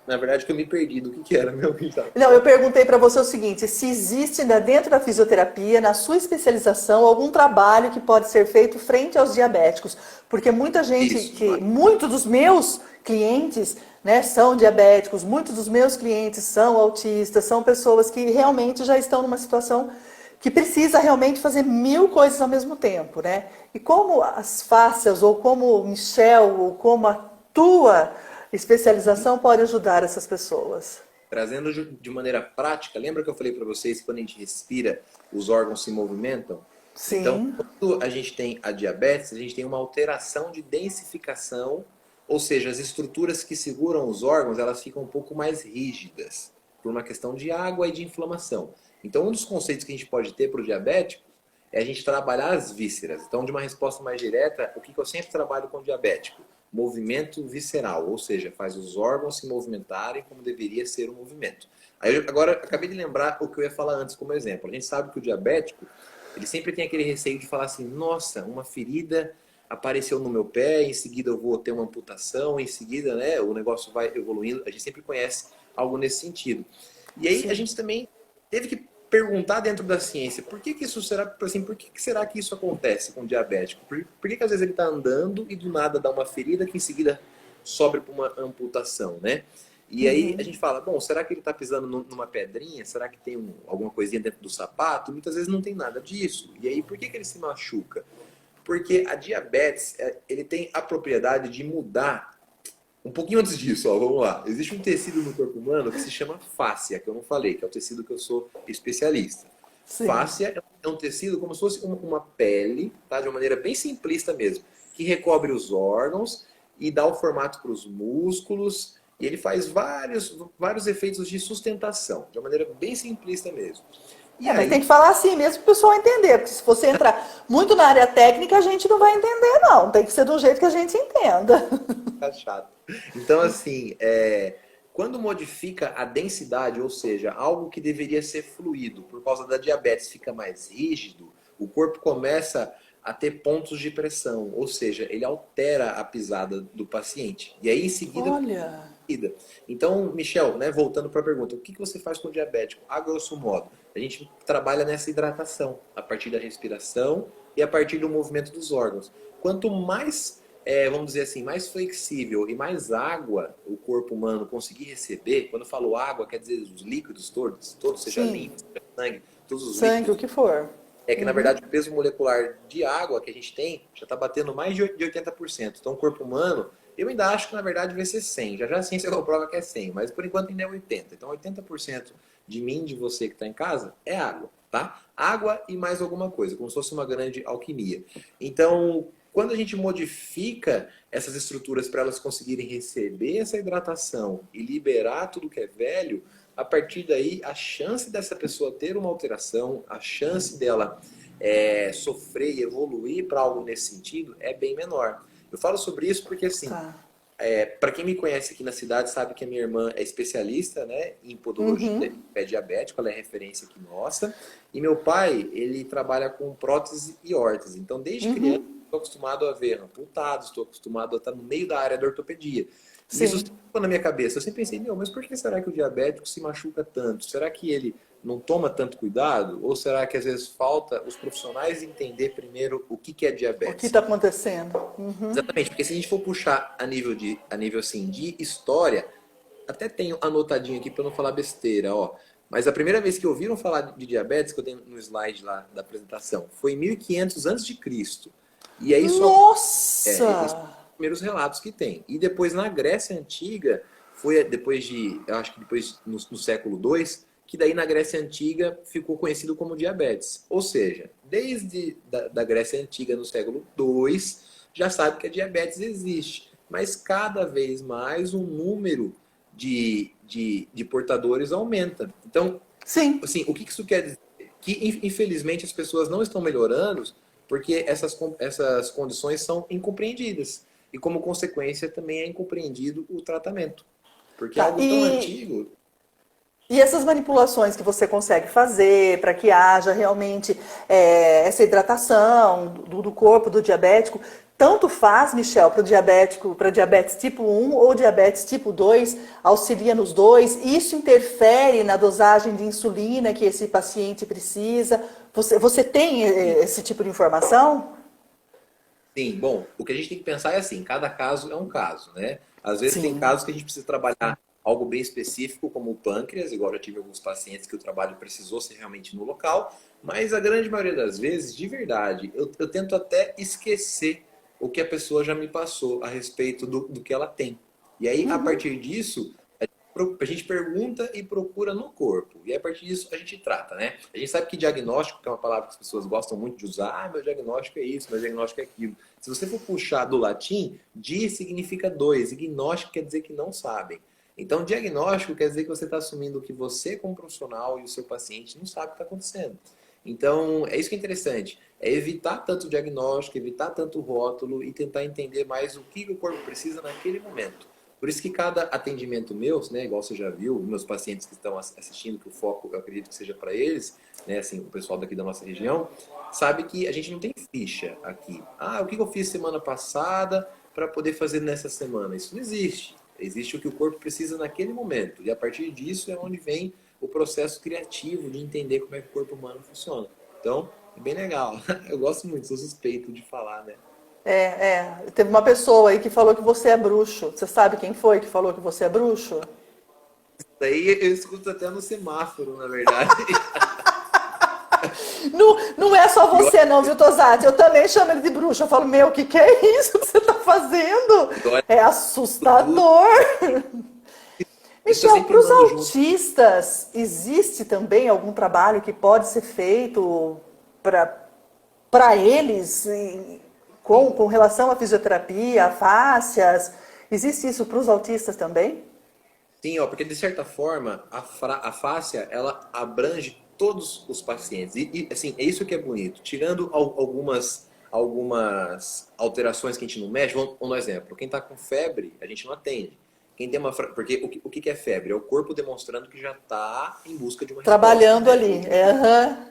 na verdade que eu me perdi do que era meu que a gente tava... Não, eu perguntei para você o seguinte, se existe dentro da fisioterapia, na sua especialização, algum trabalho que pode ser feito frente aos diabéticos, porque muita gente, Isso, muitos dos meus clientes, né, são diabéticos, muitos dos meus clientes são autistas, são pessoas que realmente já estão numa situação que precisa realmente fazer 1000 coisas ao mesmo tempo, né? E como as fáscias, ou como o Michel, ou como a tua especialização pode ajudar essas pessoas? Trazendo de maneira prática, lembra que eu falei para vocês que quando a gente respira, os órgãos se movimentam? Sim. Então, quando a gente tem a diabetes, a gente tem uma alteração de densificação, ou seja, as estruturas que seguram os órgãos, elas ficam um pouco mais rígidas, por uma questão de água e de inflamação. Então, um dos conceitos que a gente pode ter para o diabético é a gente trabalhar as vísceras. Então, de uma resposta mais direta, o que eu sempre trabalho com o diabético? Movimento visceral, ou seja, faz os órgãos se movimentarem como deveria ser o movimento. Agora, acabei de lembrar o que eu ia falar antes como exemplo. A gente sabe que o diabético, ele sempre tem aquele receio de falar assim, nossa, uma ferida apareceu no meu pé, em seguida eu vou ter uma amputação, em seguida, né, o negócio vai evoluindo. A gente sempre conhece algo nesse sentido. E aí a gente também teve que perguntar dentro da ciência, por que isso será, assim, por que será que isso acontece com o diabético? Por que às vezes ele está andando e do nada dá uma ferida que em seguida sobe para uma amputação, né? E aí a gente fala, bom, será que ele está pisando numa pedrinha? Será que tem alguma coisinha dentro do sapato? Muitas vezes não tem nada disso. E aí por que ele se machuca? Porque a diabetes, ele tem a propriedade de mudar. Um pouquinho antes disso, ó, vamos lá. Existe um tecido no corpo humano que se chama fáscia, que eu não falei, que é o tecido que eu sou especialista. Sim. Fáscia é um tecido como se fosse uma pele, tá? De uma maneira bem simplista mesmo, que recobre os órgãos e dá o formato para os músculos, e ele faz vários efeitos de sustentação, de uma maneira bem simplista mesmo. Mas tem que falar assim mesmo para o pessoal entender, porque se você entrar muito na área técnica, a gente não vai entender, não. Tem que ser do jeito que a gente entenda. Tá chato. Então, assim, quando modifica a densidade, ou seja, algo que deveria ser fluido, por causa da diabetes fica mais rígido, o corpo começa a ter pontos de pressão, ou seja, ele altera a pisada do paciente. E aí, em seguida... Olha... Então, Michel, né, voltando para a pergunta, o que você faz com o diabético? A grosso modo, a gente trabalha nessa hidratação, a partir da respiração e a partir do movimento dos órgãos. Quanto mais, vamos dizer assim, mais flexível e mais água o corpo humano conseguir receber, quando eu falo água, quer dizer os líquidos todos seja líquido, seja sangue, todos os sangue, líquidos. o que for. É que, na verdade, o peso molecular de água que a gente tem já está batendo mais de 80%. Então, o corpo humano, Eu ainda acho que, na verdade, vai ser 100. Já já a ciência comprova que é 100, mas por enquanto ainda é 80. Então, 80% de mim, de você que está em casa, é água, tá? Água e mais alguma coisa, como se fosse uma grande alquimia. Então, quando a gente modifica essas estruturas para elas conseguirem receber essa hidratação e liberar tudo que é velho, a partir daí, a chance dessa pessoa ter uma alteração, a chance dela sofrer e evoluir para algo nesse sentido é bem menor. Eu falo sobre isso porque, assim, Tá. para quem me conhece aqui na cidade, sabe que a minha irmã é especialista, né, em podologia, pé diabético, ela é referência aqui nossa. E meu pai, ele trabalha com prótese e órtese. Então, desde criança, estou acostumado a ver amputados, estou acostumado a estar no meio da área da ortopedia. E isso Sim. sempre ficou na minha cabeça. Eu sempre pensei, meu, mas por que será que o diabético se machuca tanto? Será que ele não toma tanto cuidado? Ou será que às vezes falta os profissionais entender primeiro o que é O que diabetes? está acontecendo? Exatamente, porque se a gente for puxar a nível assim, de história, até tenho anotadinho aqui para não falar besteira, ó. Mas a primeira vez que ouviram falar de diabetes, que eu tenho no slide lá da apresentação, foi em 1500 a.C. E aí só esses são Nossa! os primeiros relatos que tem. E depois na Grécia Antiga, foi depois de, eu acho que depois no século II, que daí na Grécia Antiga ficou conhecido como diabetes. Ou seja, desde da Grécia Antiga no século II, já sabe que a diabetes existe. Mas cada vez mais o número de portadores aumenta. Então, Sim. assim, o que isso quer dizer? Que, infelizmente, as pessoas não estão melhorando porque essas condições são incompreendidas. E, como consequência, também é incompreendido o tratamento. Porque é Tá. algo tão antigo. E essas manipulações que você consegue fazer para que haja realmente essa hidratação do corpo do diabético, tanto faz, Michel, para o diabético, para diabetes tipo 1 ou diabetes tipo 2, auxilia nos dois, isso interfere na dosagem de insulina que esse paciente precisa. Você tem esse tipo de informação? Sim, bom, o que a gente tem que pensar é assim, cada caso é um caso, né? Às vezes tem Sim. casos que a gente precisa trabalhar algo bem específico, como o pâncreas, igual eu já tive alguns pacientes que o trabalho precisou ser realmente no local, mas a grande maioria das vezes, de verdade, eu tento até esquecer o que a pessoa já me passou a respeito do que ela tem. E aí, a partir disso, a gente pergunta e procura no corpo. E a partir disso a gente trata, né? A gente sabe que diagnóstico, que é uma palavra que as pessoas gostam muito de usar, meu diagnóstico é isso, meu diagnóstico é aquilo. Se você for puxar do latim, di significa dois, e gnóstico quer dizer que não sabem. Então, diagnóstico quer dizer que você está assumindo que você, como profissional, e o seu paciente não sabe o que está acontecendo. Então, é isso que é interessante. É evitar tanto o diagnóstico, evitar tanto o rótulo e tentar entender mais o que o corpo precisa naquele momento. Por isso que cada atendimento meu, né, igual você já viu, meus pacientes que estão assistindo, que o foco eu acredito que seja para eles, né, assim, o pessoal daqui da nossa região, sabe que a gente não tem ficha aqui. Ah, o que eu fiz semana passada para poder fazer nessa semana? Isso não existe. Existe o que o corpo precisa naquele momento. E a partir disso é onde vem o processo criativo de entender como é que o corpo humano funciona. Então, é bem legal. Eu gosto muito, sou suspeito de falar, né? Teve uma pessoa aí que falou que você é bruxo. Você sabe quem foi que falou que você é bruxo? Daí eu escuto até no semáforo, na verdade. Não, não é só você não, viu, Tosati? Eu também chamo ele de bruxo. Eu falo, meu, o que, que é isso que você está fazendo? É assustador. Isso tá Michel, sempre para os andando junto. autistas, existe também algum trabalho que pode ser feito para eles com relação à fisioterapia, a fáscias? Existe isso para os autistas também? Sim, ó, porque de certa forma a fáscia ela abrange todos os pacientes assim é isso que é bonito. Tirando algumas alterações que a gente não mexe, vamos um exemplo. Quem está com febre a gente não atende. Quem tem porque o que é febre? É o corpo demonstrando que já está em busca de uma resposta, Trabalhando né? ali. Aham.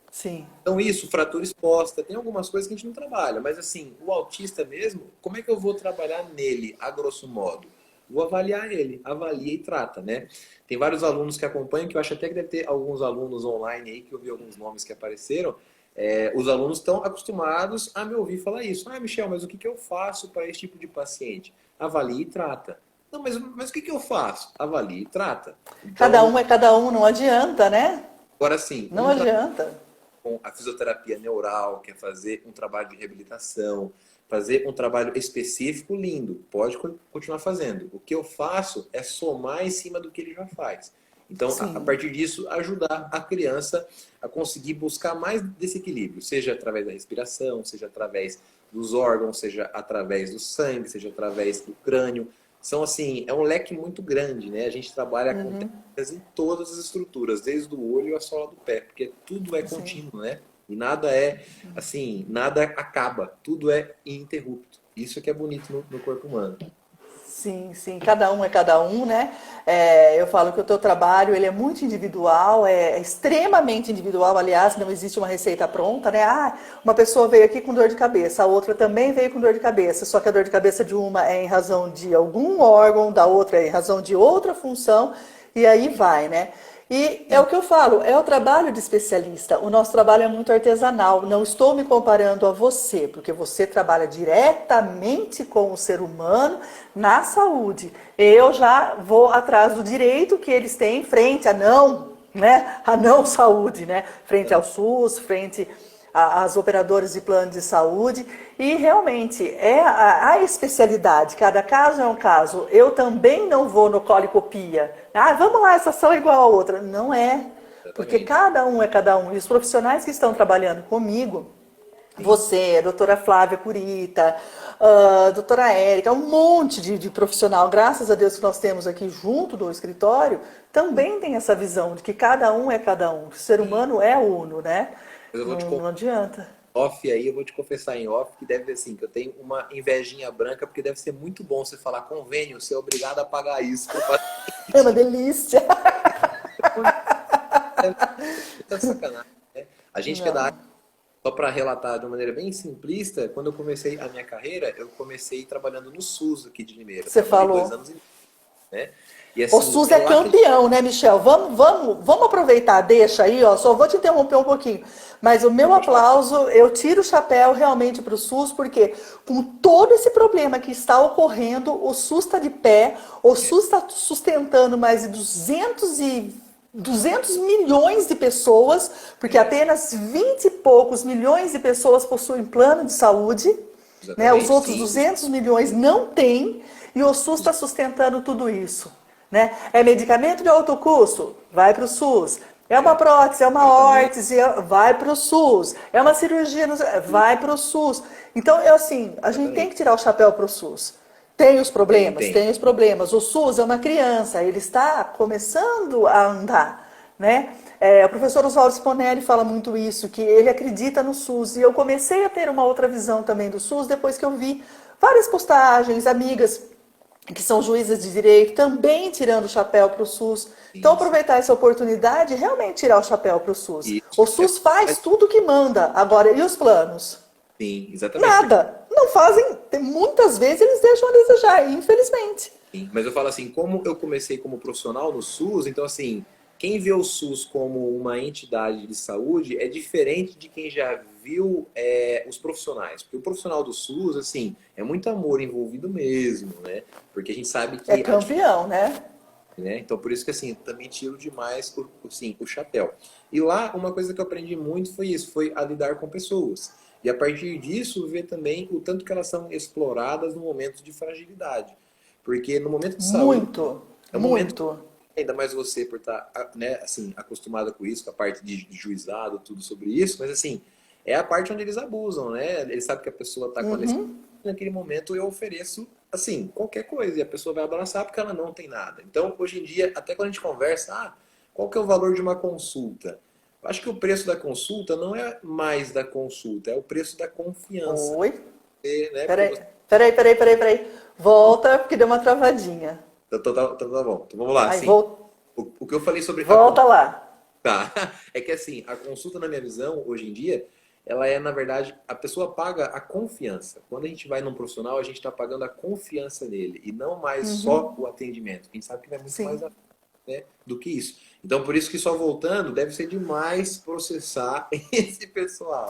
Sim. Então isso, fratura exposta, tem algumas coisas que a gente não trabalha, mas assim, o autista mesmo, como é que eu vou trabalhar nele, a grosso modo? Vou avaliar ele, avalia e trata, né? Tem vários alunos que acompanham, que eu acho até que deve ter alguns alunos online aí, que eu vi alguns nomes que apareceram. Os alunos estão acostumados a me ouvir falar isso. Ah, Michel, mas o que eu faço para esse tipo de paciente? Avalie e trata. Não, mas o que eu faço? Avalie e trata. Cada Então, um é cada um, não adianta, né? agora sim, Não adianta. com a fisioterapia neural, quer fazer um trabalho de reabilitação, fazer um trabalho específico, lindo, pode continuar fazendo. O que eu faço é somar em cima do que ele já faz. Então, a Sim. partir disso, ajudar a criança a conseguir buscar mais desse equilíbrio, seja através da respiração, seja através dos órgãos, seja através do sangue, seja através do crânio. São assim, é um leque muito grande, né? A gente trabalha com técnicas em todas as estruturas, desde o olho à sola do pé, porque tudo é Sim. contínuo, né? E nada é, assim, nada acaba, tudo é ininterrupto. Isso é que é bonito no corpo humano. Sim, sim, cada um é cada um, né? Eu falo que o teu trabalho ele é muito individual, é extremamente individual, aliás, não existe uma receita pronta, né? Ah, uma pessoa veio aqui com dor de cabeça, a outra também veio com dor de cabeça, só que a dor de cabeça de uma é em razão de algum órgão, da outra é em razão de outra função, e aí vai, né? E é o que eu falo, é o trabalho de especialista. O nosso trabalho é muito artesanal. Não estou me comparando a você, porque você trabalha diretamente com o ser humano na saúde. Eu já vou atrás do direito que eles têm frente a não, né? A não saúde, né? Frente ao SUS, frente às operadoras de plano de saúde. E realmente é a especialidade, cada caso é um caso. Eu também não vou no colicopia. Ah, vamos lá, essa ação é igual a outra. Não é, porque Exatamente. cada um é cada um. E os profissionais que estão trabalhando comigo, Sim. você, a doutora Flávia Curita, a doutora Érica, um monte de profissional, graças a Deus que nós temos aqui junto do escritório, também tem essa visão de que cada um é cada um. O ser humano é uno, né? Mas eu vou te Não adianta. off aí, eu vou te confessar em off que deve ser assim, que eu tenho uma invejinha branca, porque deve ser muito bom você falar convênio, ser obrigado a pagar isso pro É uma paciente. delícia. É muita sacanagem, né? A gente que é da área, Não. só para relatar de uma maneira bem simplista, quando eu comecei a minha carreira, eu comecei trabalhando no SUS aqui de Limeira. Você Trabalhei 2 anos, falou. né? E O assim, SUS é é lá que a campeão, né, Michel? Vamos aproveitar, deixa aí, ó. Só vou te interromper um pouquinho. Mas o gente meu pode falar. aplauso, eu tiro o chapéu realmente para o SUS, porque com todo esse problema que está ocorrendo, o SUS está de pé, o SUS está sustentando mais de 200 milhões de pessoas, porque É, apenas 20 e poucos milhões de pessoas possuem plano de saúde, né? Os exatamente, outros sim. 200 milhões não têm, e o SUS está sustentando tudo isso. Né? É medicamento de alto custo? Vai para o SUS. É uma É, prótese, é uma tratamento, órtese, vai para o SUS. É uma cirurgia, vai para o SUS. Então, assim, a gente tem exatamente. que tirar o chapéu para o SUS. Tem os Tem, problemas? tem. Tem os problemas. O SUS é uma criança, ele está começando a andar. Né? O professor Oswaldo Sponelli fala muito isso, que ele acredita no SUS. E eu comecei a ter uma outra visão também do SUS depois que eu vi várias postagens, amigas que são juízes de direito, também tirando o chapéu para o SUS. Então, Sim, sim. aproveitar essa oportunidade e realmente tirar o chapéu para o SUS. Isso. O SUS faz tudo que manda. Agora, e os planos? Sim, exatamente. Porque Nada. Não fazem. Muitas vezes eles deixam a desejar, infelizmente. sim, mas eu falo assim, como eu comecei como profissional no SUS, então assim, quem vê o SUS como uma entidade de saúde é diferente de quem já viu os profissionais. Porque o profissional do SUS, assim, é muito amor envolvido mesmo, né? Porque a gente sabe É que a campeão, né? né? Então, por isso que assim, também tiro demais assim, o chapéu. E lá, uma coisa que eu aprendi muito foi isso, foi a lidar com pessoas. E a partir disso, ver também o tanto que elas são exploradas no momento de fragilidade. Porque no momento de saúde, Muito, é um momento, muito. ainda mais você por estar, né, assim, acostumada com isso, com a parte de juizado, tudo sobre isso, mas assim, é a parte onde eles abusam, né? Eles sabem que a pessoa está com a necessidade, Uhum. naquele momento eu ofereço, assim, qualquer coisa, e a pessoa vai abraçar porque ela não tem nada. Então, hoje em dia, até quando a gente conversa, qual que é o valor de uma consulta? Eu acho que o preço da consulta não é mais da consulta, é o preço da confiança, Oi. né? Porque Peraí, você... peraí. Volta, porque deu uma travadinha. Tá bom. Então vamos lá, Aí, assim, o que eu falei sobre a volta lá. tá. É que assim, a consulta, na minha visão, hoje em dia, ela é, na verdade, a pessoa paga a confiança. Quando a gente vai num profissional, a gente está pagando a confiança nele e não mais só o atendimento. A gente sabe que vai muito mais Sim. né, do que isso. Então, por isso que só voltando, deve ser demais processar esse pessoal.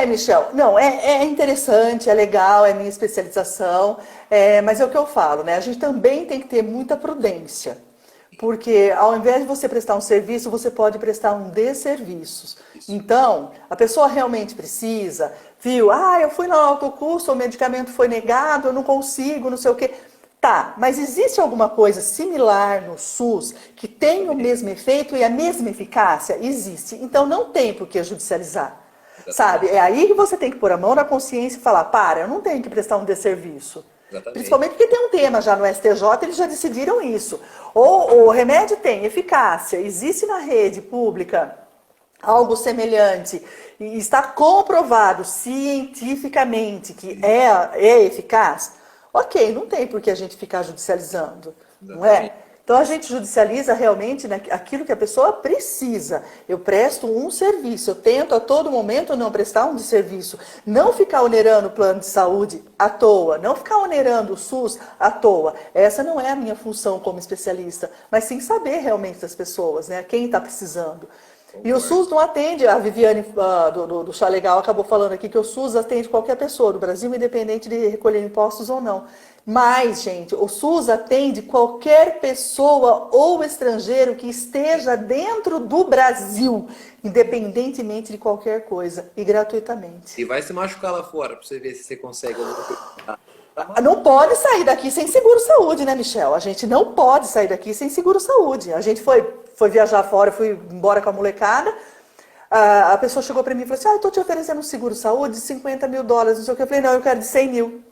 Michel, não, é interessante, é legal, é minha especialização, mas é o que eu falo, né? A gente também tem que ter muita prudência, Porque ao invés de você prestar um serviço, você pode prestar um desserviço. Então, a pessoa realmente precisa, viu? Ah, eu fui no autocusto, o medicamento foi negado, eu não consigo, não sei o quê. Tá, mas existe alguma coisa similar no SUS que tem o mesmo efeito e a mesma eficácia? Existe. Então não tem por que judicializar. Sabe? É aí que você tem que pôr a mão na consciência e falar, para, eu não tenho que prestar um desserviço. Exatamente. Principalmente porque tem um tema já no STJ, eles já decidiram isso. Ou o remédio tem eficácia, existe na rede pública algo semelhante e está comprovado cientificamente que é eficaz, ok, não tem por que a gente ficar judicializando, não é? Então a gente judicializa realmente aquilo que a pessoa precisa. Eu presto um serviço, eu tento a todo momento não prestar um desserviço, não ficar onerando o plano de saúde à toa, não ficar onerando o SUS à toa. Essa não é a minha função como especialista, mas sim saber realmente das pessoas, né? Quem está precisando. E o SUS não atende, a Viviane do Chá Legal acabou falando aqui que o SUS atende qualquer pessoa do Brasil, independente de recolher impostos ou não. Mas, gente, o SUS atende qualquer pessoa ou estrangeiro que esteja dentro do Brasil, independentemente de qualquer coisa, e gratuitamente. E vai se machucar lá fora para você ver se você consegue alguma coisa. Não pode sair daqui sem seguro-saúde, né, Michel? A gente não pode sair daqui sem seguro-saúde. A gente foi viajar fora, fui embora com a molecada. A pessoa chegou para mim e falou assim, eu estou te oferecendo um seguro-saúde de $50 mil, não sei o que. Eu falei, não, eu quero de 100 mil.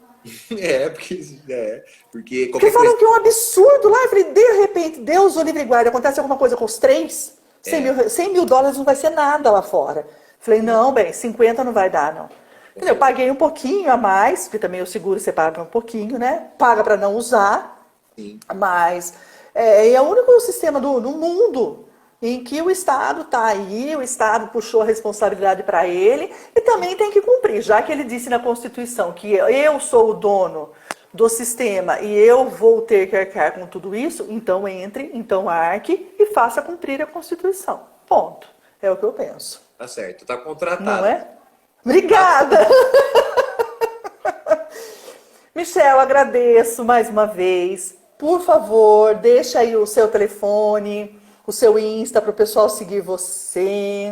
Porque Porque falam que é um absurdo lá. Eu falei, de repente, Deus o livre guarda, acontece alguma coisa com os três, $100 mil não vai ser nada lá fora. Falei, não, bem, 50 não vai dar, não. Eu paguei um pouquinho a mais, porque também o seguro você paga um pouquinho, né? Paga para não usar, Sim. Mas é o único sistema no mundo em que o Estado está aí, o Estado puxou a responsabilidade para ele e também tem que cumprir, já que ele disse na Constituição que eu sou o dono do sistema e eu vou ter que arcar com tudo isso, então entre, então arque e faça cumprir a Constituição. Ponto. É o que eu penso. Tá certo, tá contratado. Não é? Obrigada! Michel, agradeço mais uma vez. Por favor, deixa aí o seu telefone, o seu Insta para o pessoal seguir você.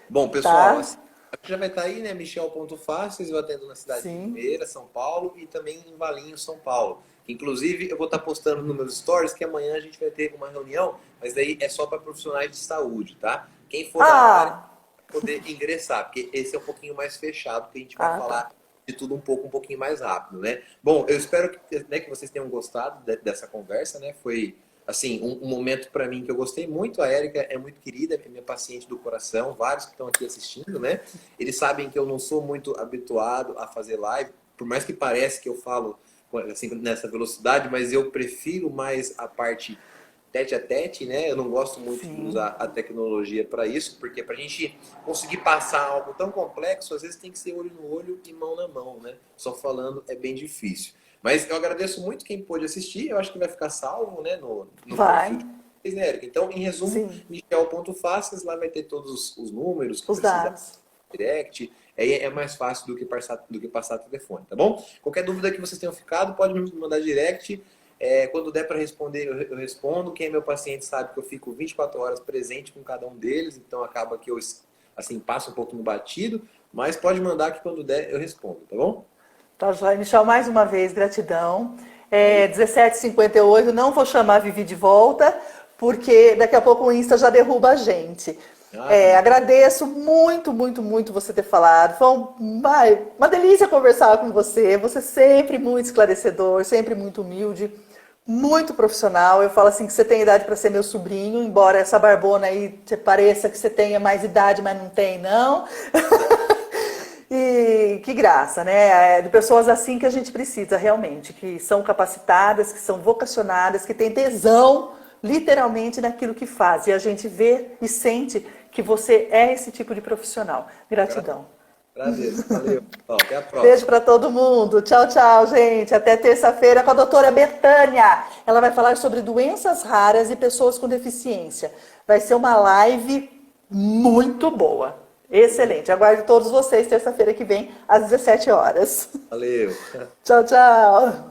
Bom, pessoal, Tá? já vai estar aí, né? Michel.Fáceis, eu atendo na cidade Sim. de Limeira, São Paulo, e também em Valinhos, São Paulo. Inclusive, eu vou estar postando nos meus stories que amanhã a gente vai ter uma reunião, mas daí é só para profissionais de saúde, tá? Quem for da área vai poder ingressar, porque esse é um pouquinho mais fechado, que a gente vai falar de tudo um pouquinho mais rápido, né? Bom, eu espero que vocês tenham gostado dessa conversa, né? Foi, assim, um momento para mim que eu gostei muito. A Érica é muito querida, é minha paciente do coração, vários que estão aqui assistindo, né? Eles sabem que eu não sou muito habituado a fazer live, por mais que pareça que eu falo assim, nessa velocidade, mas eu prefiro mais a parte tete a tete, né? Eu não gosto muito de usar a tecnologia para isso, porque para a gente conseguir passar algo tão complexo, às vezes tem que ser olho no olho e mão na mão, né? Só falando é bem difícil. Mas eu agradeço muito quem pôde assistir, eu acho que vai ficar salvo, né? No vai. perfil de vocês, né, Érica? Então, em resumo, Michel.Fáceis, lá vai ter todos os números, que os dados. Direct, aí é mais fácil do que passar telefone, tá bom? Qualquer dúvida que vocês tenham ficado, pode me mandar direct. Quando der para responder, eu respondo. Quem é meu paciente sabe que eu fico 24 horas presente com cada um deles, então acaba que eu assim, passo um pouquinho batido, mas pode mandar que quando der eu respondo, tá bom? Tá, joia. Michel, mais uma vez, gratidão. 17h58, não vou chamar a Vivi de volta, porque daqui a pouco o Insta já derruba a gente. Agradeço muito, muito, muito você ter falado. Foi uma delícia conversar com você. Você sempre muito esclarecedor, sempre muito humilde, muito profissional. Eu falo assim que você tem idade para ser meu sobrinho, embora essa barbona aí pareça que você tenha mais idade, mas não tem, não. E que graça, né? De pessoas assim que a gente precisa realmente, que são capacitadas, que são vocacionadas, que têm tesão literalmente naquilo que faz. E a gente vê e sente que você é esse tipo de profissional. Gratidão. Agradeço, valeu. Até a próxima. Beijo para todo mundo. Tchau, tchau, gente. Até terça-feira com a doutora Betânia. Ela vai falar sobre doenças raras e pessoas com deficiência. Vai ser uma live muito boa. Excelente. Aguardo todos vocês terça-feira que vem, às 17 horas. Valeu. Tchau, tchau.